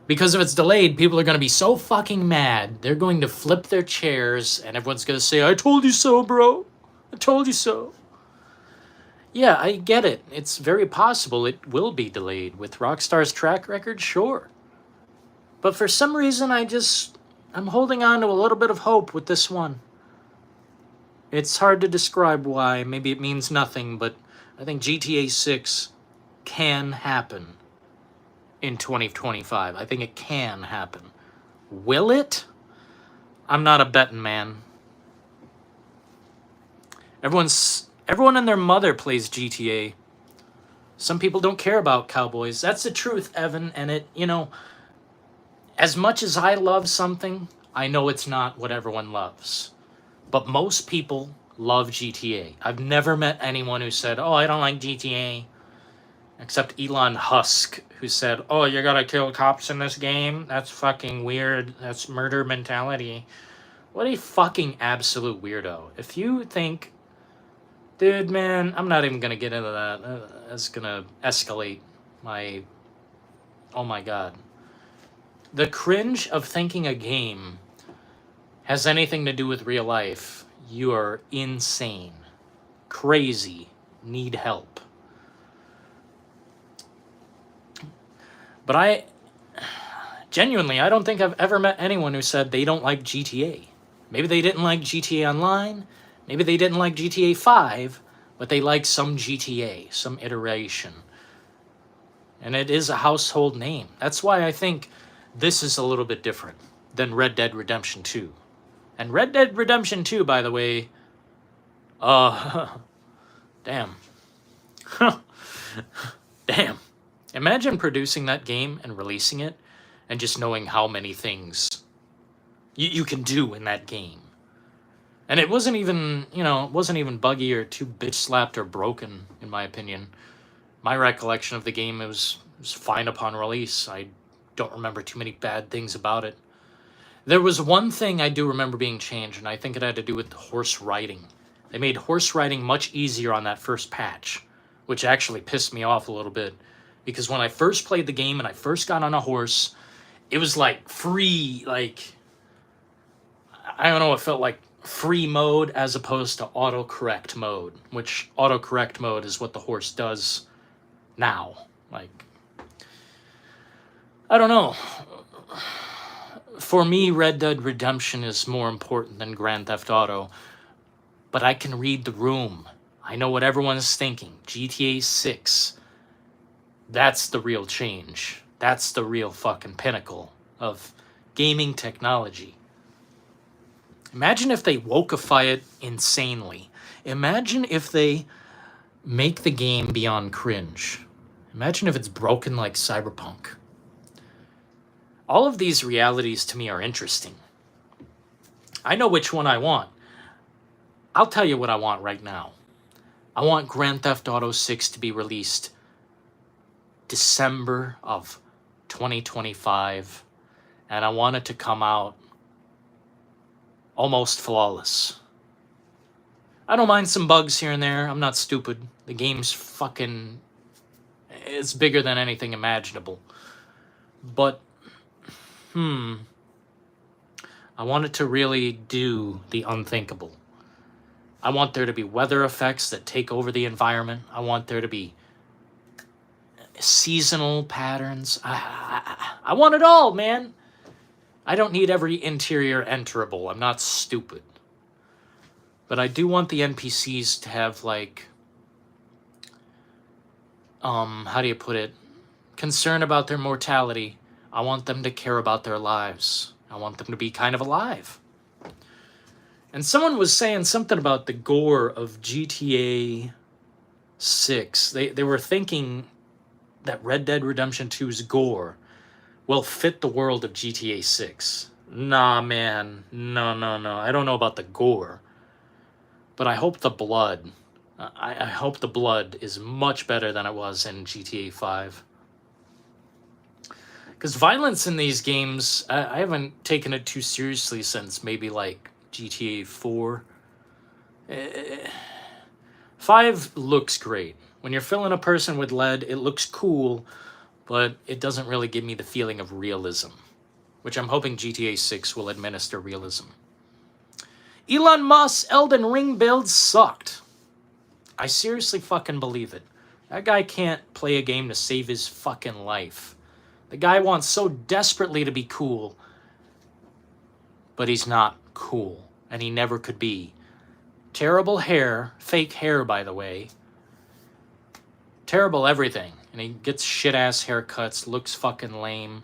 Because if it's delayed, people are going to be so fucking mad. They're going to flip their chairs and everyone's going to say, I told you so, bro. I told you so. Yeah, I get it. It's very possible it will be delayed. With Rockstar's track record, sure. But for some reason, I'm holding on to a little bit of hope with this one. It's hard to describe why. Maybe it means nothing, but I think GTA 6 can happen in 2025. I think it can happen. Will it? I'm not a betting man. Everyone and their mother plays GTA. Some people don't care about cowboys. That's the truth, Evan, and as much as I love something, I know it's not what everyone loves. But most people love GTA. I've never met anyone who said, "Oh, I don't like GTA." Except Elon Musk, who said, "Oh, you gotta kill cops in this game? That's fucking weird. That's murder mentality." What a fucking absolute weirdo. If you think, dude, man, I'm not even gonna get into that. That's gonna escalate my. Oh my god. The cringe of thinking a game has anything to do with real life, you are insane. Crazy. Need help. But I don't think I've ever met anyone who said they don't like GTA. Maybe they didn't like GTA Online, maybe they didn't like GTA 5, but they like some GTA, some iteration. And it is a household name. That's why I think this is a little bit different than Red Dead Redemption 2. And Red Dead Redemption 2, by the way, damn. Damn. Imagine producing that game and releasing it and just knowing how many things you can do in that game. And it wasn't even, it wasn't even buggy or too bitch slapped or broken, in my opinion. My recollection of the game, it was fine upon release. I don't remember too many bad things about it. There was one thing I do remember being changed, and I think it had to do with horse riding. They made horse riding much easier on that first patch, which actually pissed me off a little bit. Because when I first played the game and I first got on a horse, it was like free, like, I don't know, it felt like free mode as opposed to autocorrect mode, which autocorrect mode is what the horse does now. Like, I don't know. For me, Red Dead Redemption is more important than Grand Theft Auto, but I can read the room. I know what everyone's thinking. GTA 6, that's the real change. That's the real fucking pinnacle of gaming technology. Imagine if they wokeify it insanely. Imagine if they make the game beyond cringe. Imagine if it's broken like Cyberpunk. All of these realities to me are interesting. I know which one I want. I'll tell you what I want right now. I want Grand Theft Auto 6 to be released December of 2025, and I want it to come out almost flawless. I don't mind some bugs here and there. I'm not stupid. The game's fucking... it's bigger than anything imaginable. But, I want it to really do the unthinkable. I want there to be weather effects that take over the environment. I want there to be seasonal patterns. I want it all, man. I don't need every interior enterable. I'm not stupid. But I do want the NPCs to have, like, how do you put it? Concern about their mortality. I want them to care about their lives. I want them to be kind of alive. And someone was saying something about the gore of GTA 6. They were thinking that Red Dead Redemption 2's gore will fit the world of GTA 6. Nah, man. No. I don't know about the gore. But I hope the blood... I hope the blood is much better than it was in GTA 5. Because violence in these games, I haven't taken it too seriously since maybe like GTA 4. 5 looks great. When you're filling a person with lead, it looks cool, but it doesn't really give me the feeling of realism, which I'm hoping GTA 6 will administer realism. Elon Musk's Elden Ring build sucked. I seriously fucking believe it. That guy can't play a game to save his fucking life. The guy wants so desperately to be cool, but he's not cool, and he never could be. Terrible hair, fake hair, by the way. Terrible everything. And he gets shit-ass haircuts, looks fucking lame.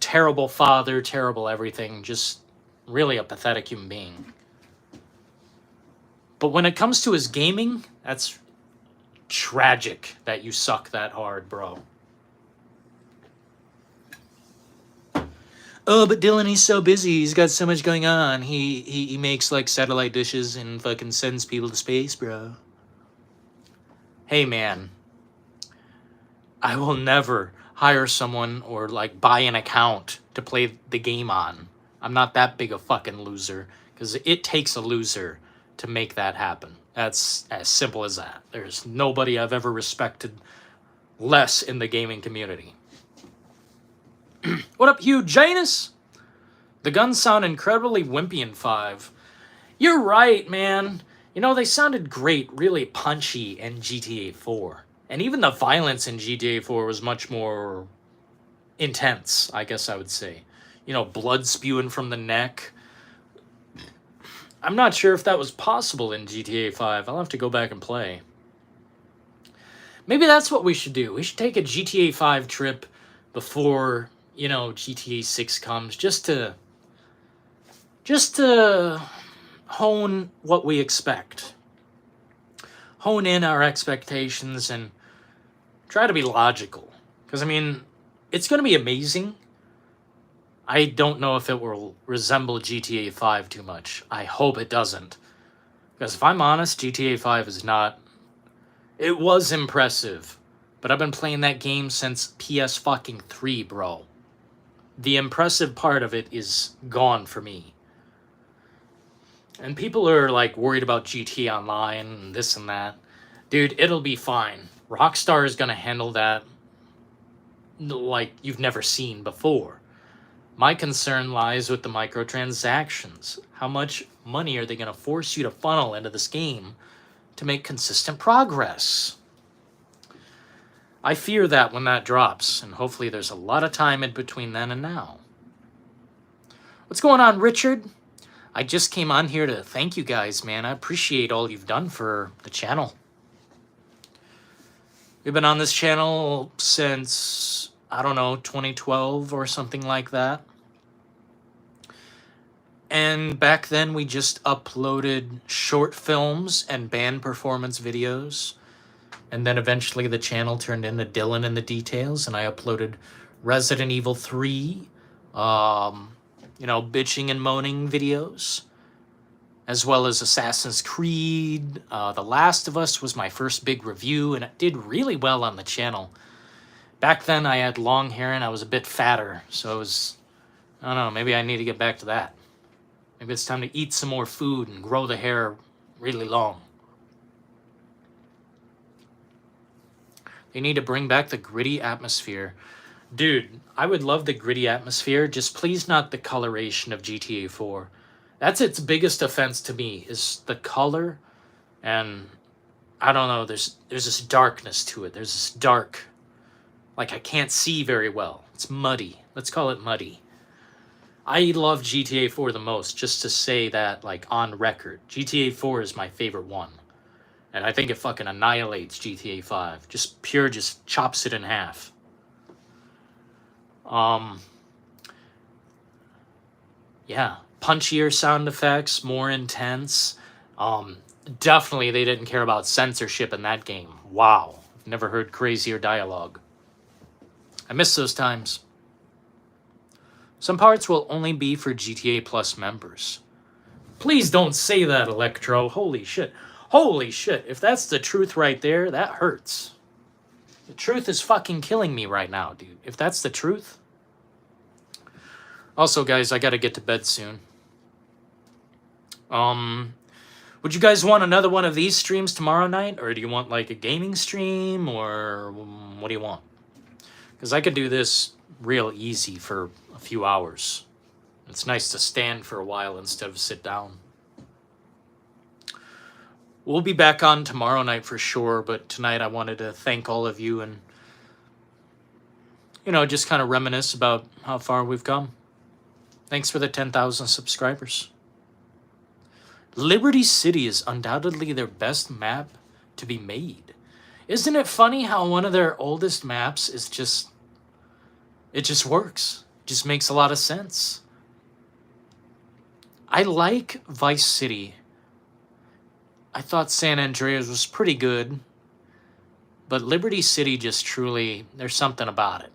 Terrible father, terrible everything. Just really a pathetic human being. But when it comes to his gaming, that's tragic that you suck that hard, bro. Oh, but Dylan, he's so busy. He's got so much going on. He makes, like, satellite dishes and fucking sends people to space, bro. Hey, man. I will never hire someone or, like, buy an account to play the game on. I'm not that big a fucking loser. Because it takes a loser to make that happen. That's as simple as that. There's nobody I've ever respected less in the gaming community. What up, Hugh Janus? The guns sound incredibly wimpy in 5. You're right, man. You know, they sounded great, really punchy in GTA 4. And even the violence in GTA 4 was much more intense, I guess I would say. You know, blood spewing from the neck. I'm not sure if that was possible in GTA 5. I'll have to go back and play. Maybe that's what we should do. We should take a GTA 5 trip before, you know, GTA 6 comes, just to hone what we expect. Hone in our expectations and try to be logical. Because, I mean, it's going to be amazing. I don't know if it will resemble GTA 5 too much. I hope it doesn't. Because if I'm honest, GTA 5 is not... It was impressive. But I've been playing that game since PS3, bro. The impressive part of it is gone for me. And people are, like, worried about GTA Online and this and that. Dude, it'll be fine. Rockstar is going to handle that like you've never seen before. My concern lies with the microtransactions. How much money are they going to force you to funnel into this game to make consistent progress? I fear that when that drops, and hopefully there's a lot of time in between then and now. What's going on, Richard? I just came on here to thank you guys, man. I appreciate all you've done for the channel. We've been on this channel since, I don't know, 2012 or something like that. And back then we just uploaded short films and band performance videos. And then eventually the channel turned into Dylan and the Details, and I uploaded Resident Evil 3, you know, bitching and moaning videos, as well as Assassin's Creed. The Last of Us was my first big review, and it did really well on the channel. Back then I had long hair and I was a bit fatter, so it was, I don't know, maybe I need to get back to that. Maybe it's time to eat some more food and grow the hair really long. They need to bring back the gritty atmosphere. Dude, I would love the gritty atmosphere, just please not the coloration of GTA 4. That's its biggest offense to me, is the color, and I don't know, there's this darkness to it. There's this dark, like I can't see very well. It's muddy. Let's call it muddy. I love GTA 4 the most, just to say that, like, on record. GTA 4 is my favorite one. And I think it fucking annihilates GTA 5. Just chops it in half. Yeah. Punchier sound effects, more intense. Definitely they didn't care about censorship in that game. Wow. I've never heard crazier dialogue. I miss those times. Some parts will only be for GTA Plus members. Please don't say that, Electro. Holy shit. Holy shit. If that's the truth right there, that hurts. The truth is fucking killing me right now, dude. If that's the truth. Also, guys, I gotta get to bed soon. Would you guys want another one of these streams tomorrow night? Or do you want, like, a gaming stream? Or what do you want? Because I could do this real easy for a few hours. It's nice to stand for a while instead of sit down. We'll be back on tomorrow night for sure, but tonight I wanted to thank all of you and, just kind of reminisce about how far we've come. Thanks for the 10,000 subscribers. Liberty City is undoubtedly their best map to be made. Isn't it funny how one of their oldest maps is just... it just works. It just makes a lot of sense. I like Vice City. I thought San Andreas was pretty good, but Liberty City just truly, there's something about it.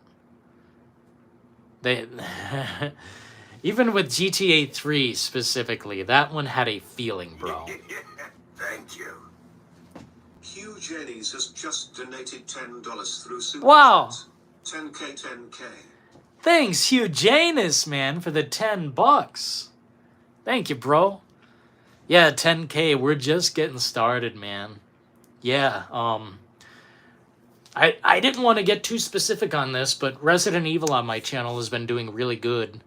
They, even with GTA 3 specifically, that one had a feeling, bro. Thank you. Hugh Jennies has just donated $10 through Super Wow. Chat. 10k, 10k. Thanks, Hugh Janus, man, for the $10. Thank you, bro. Yeah, 10k. We're just getting started, man. Yeah, I didn't want to get too specific on this, but Resident Evil on my channel has been doing really good,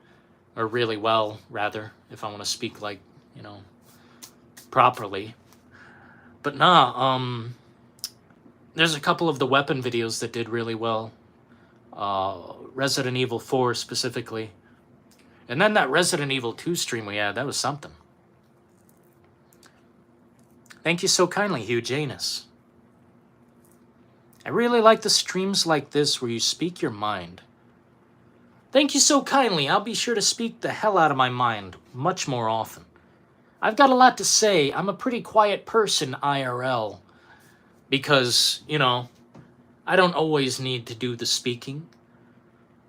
or really well, rather, if I want to speak like, properly. But nah, there's a couple of the weapon videos that did really well. Resident Evil 4 specifically. And then that Resident Evil 2 stream we had, that was something. Thank you so kindly, Hugh Janus. I really like the streams like this where you speak your mind. Thank you so kindly. I'll be sure to speak the hell out of my mind much more often. I've got a lot to say. I'm a pretty quiet person IRL. Because, I don't always need to do the speaking.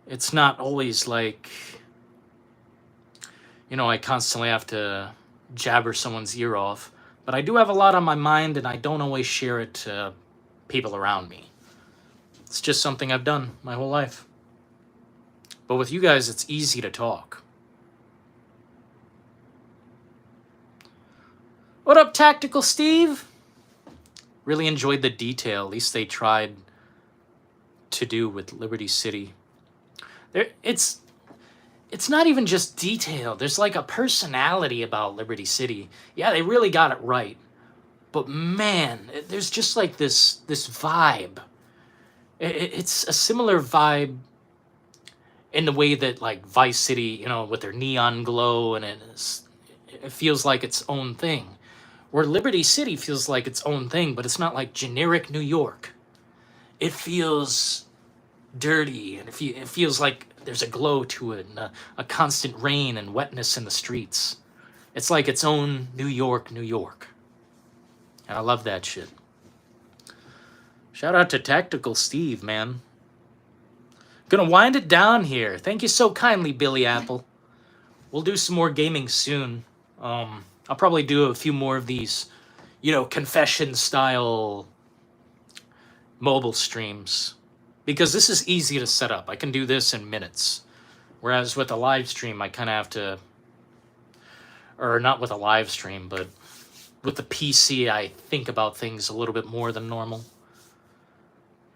It's not always like, I constantly have to jabber someone's ear off. But I do have a lot on my mind, and I don't always share it to people around me. It's just something I've done my whole life. But with you guys, it's easy to talk. What up, Tactical Steve? Really enjoyed the detail, at least they tried to do with Liberty City. It's not even just detail. There's like a personality about Liberty City. Yeah, they really got it right. But man, there's just like this vibe. It's a similar vibe in the way that like Vice City, with their neon glow, and it feels like its own thing. Where Liberty City feels like its own thing, but it's not like generic New York. It feels dirty, and it feels like there's a glow to it, and a constant rain and wetness in the streets. It's like its own New York, New York. And I love that shit. Shout out to Tactical Steve, man. Gonna wind it down here. Thank you so kindly, Billy Apple. We'll do some more gaming soon. I'll probably do a few more of these, confession-style mobile streams. Because this is easy to set up. I can do this in minutes. Whereas with a live stream, I kind of have to... Or not with a live stream, but with the PC, I think about things a little bit more than normal.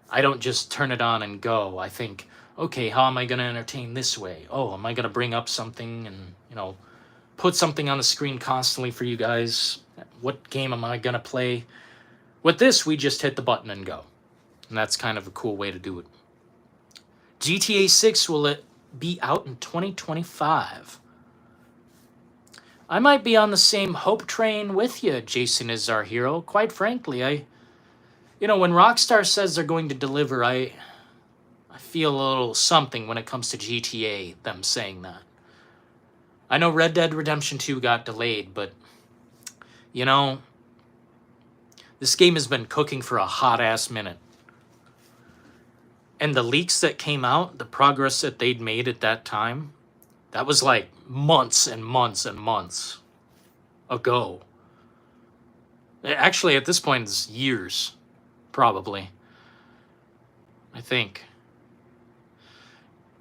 I don't just turn it on and go. I think, okay, how am I going to entertain this way? Oh, am I going to bring up something and, put something on the screen constantly for you guys? What game am I going to play? With this, we just hit the button and go. And that's kind of a cool way to do it. GTA 6 will be out in 2025. I might be on the same hope train with you, Jason is our hero. Quite frankly, when Rockstar says they're going to deliver, I feel a little something when it comes to GTA, them saying that. I know Red Dead Redemption 2 got delayed, but, this game has been cooking for a hot-ass minute. And the leaks that came out, the progress that they'd made at that time, that was like months and months and months ago. Actually, at this point, it's years, probably. I think.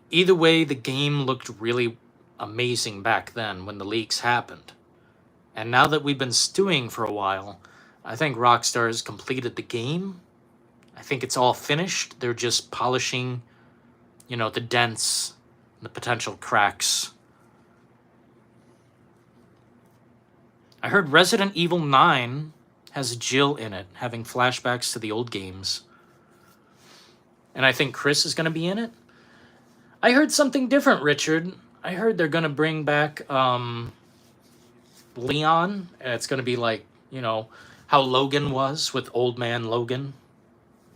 Either way, the game looked really amazing back then when the leaks happened. And now that we've been stewing for a while, I think Rockstar has completed the game. I think it's all finished. They're just polishing, the dents, the potential cracks. I heard Resident Evil 9 has Jill in it, having flashbacks to the old games. And I think Chris is going to be in it. I heard something different, Richard. I heard they're going to bring back Leon. It's going to be like, you know, how Logan was with Old Man Logan.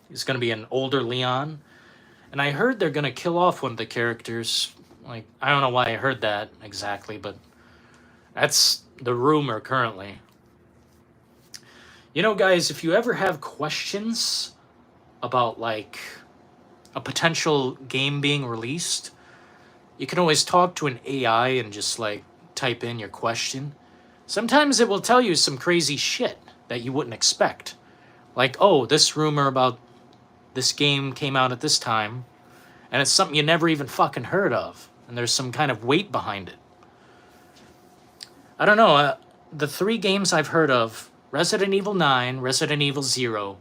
He's going to be an older Leon. And I heard they're going to kill off one of the characters. Like, I don't know why I heard that exactly, but that's the rumor currently. You know, guys, if you ever have questions about, like, a potential game being released, you can always talk to an AI and just, like, type in your question. Sometimes it will tell you some crazy shit that you wouldn't expect. Like, oh, this rumor about this game came out at this time, and it's something you never even fucking heard of, and there's some kind of weight behind it. I don't know, the 3 games I've heard of, Resident Evil 9, Resident Evil 0,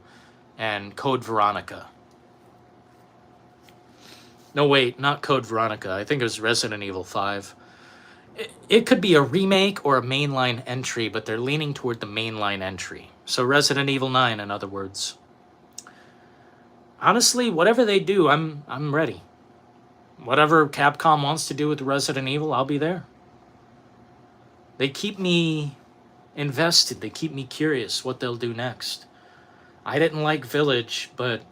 and Code Veronica. No, wait, not Code Veronica. I think it was Resident Evil 5. It could be a remake or a mainline entry, but they're leaning toward the mainline entry. So Resident Evil 9, in other words. Honestly, whatever they do, I'm ready. Whatever Capcom wants to do with Resident Evil, I'll be there. They keep me invested. They keep me curious what they'll do next. I didn't like Village, but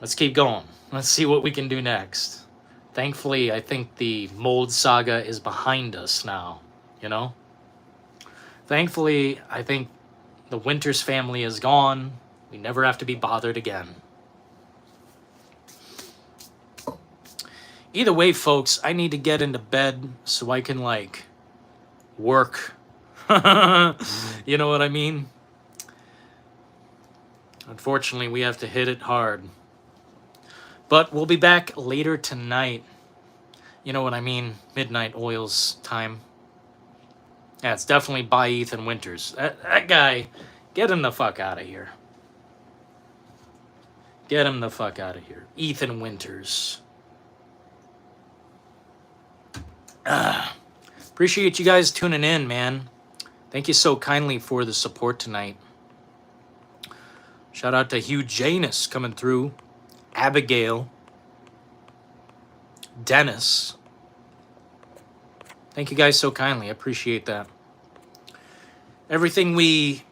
let's keep going. Let's see what we can do next. Thankfully, I think the Mold Saga is behind us now, you know? Thankfully, I think the Winters family is gone. We never have to be bothered again. Either way, folks, I need to get into bed so I can, like, work. You know what I mean? Unfortunately, we have to hit it hard. But we'll be back later tonight. You know what I mean? Midnight Oils time. Yeah, it's definitely by Ethan Winters. That guy, get him the fuck out of here. Get him the fuck out of here. Ethan Winters. Appreciate you guys tuning in, man. Thank you so kindly for the support tonight. Shout out to Hugh Janus coming through. Abigail. Dennis. Thank you guys so kindly. I appreciate that. Everything we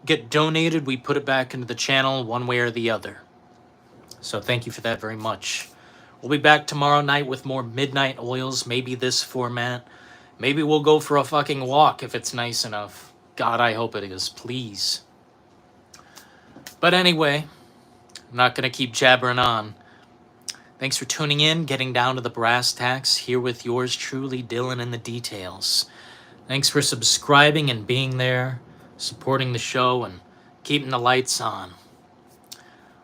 get donated, we put it back into the channel one way or the other. So thank you for that very much. We'll be back tomorrow night with more Midnight Oils, maybe this format. Maybe we'll go for a fucking walk if it's nice enough. God, I hope it is, please. But anyway, I'm not going to keep jabbering on. Thanks for tuning in, getting down to the brass tacks, here with yours truly, Dylan in the details. Thanks for subscribing and being there, supporting the show, and keeping the lights on.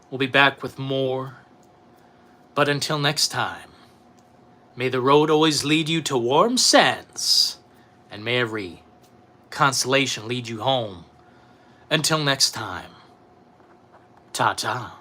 We'll be back with more. But until next time, may the road always lead you to warm sands, and may every constellation lead you home. Until next time, ta-ta.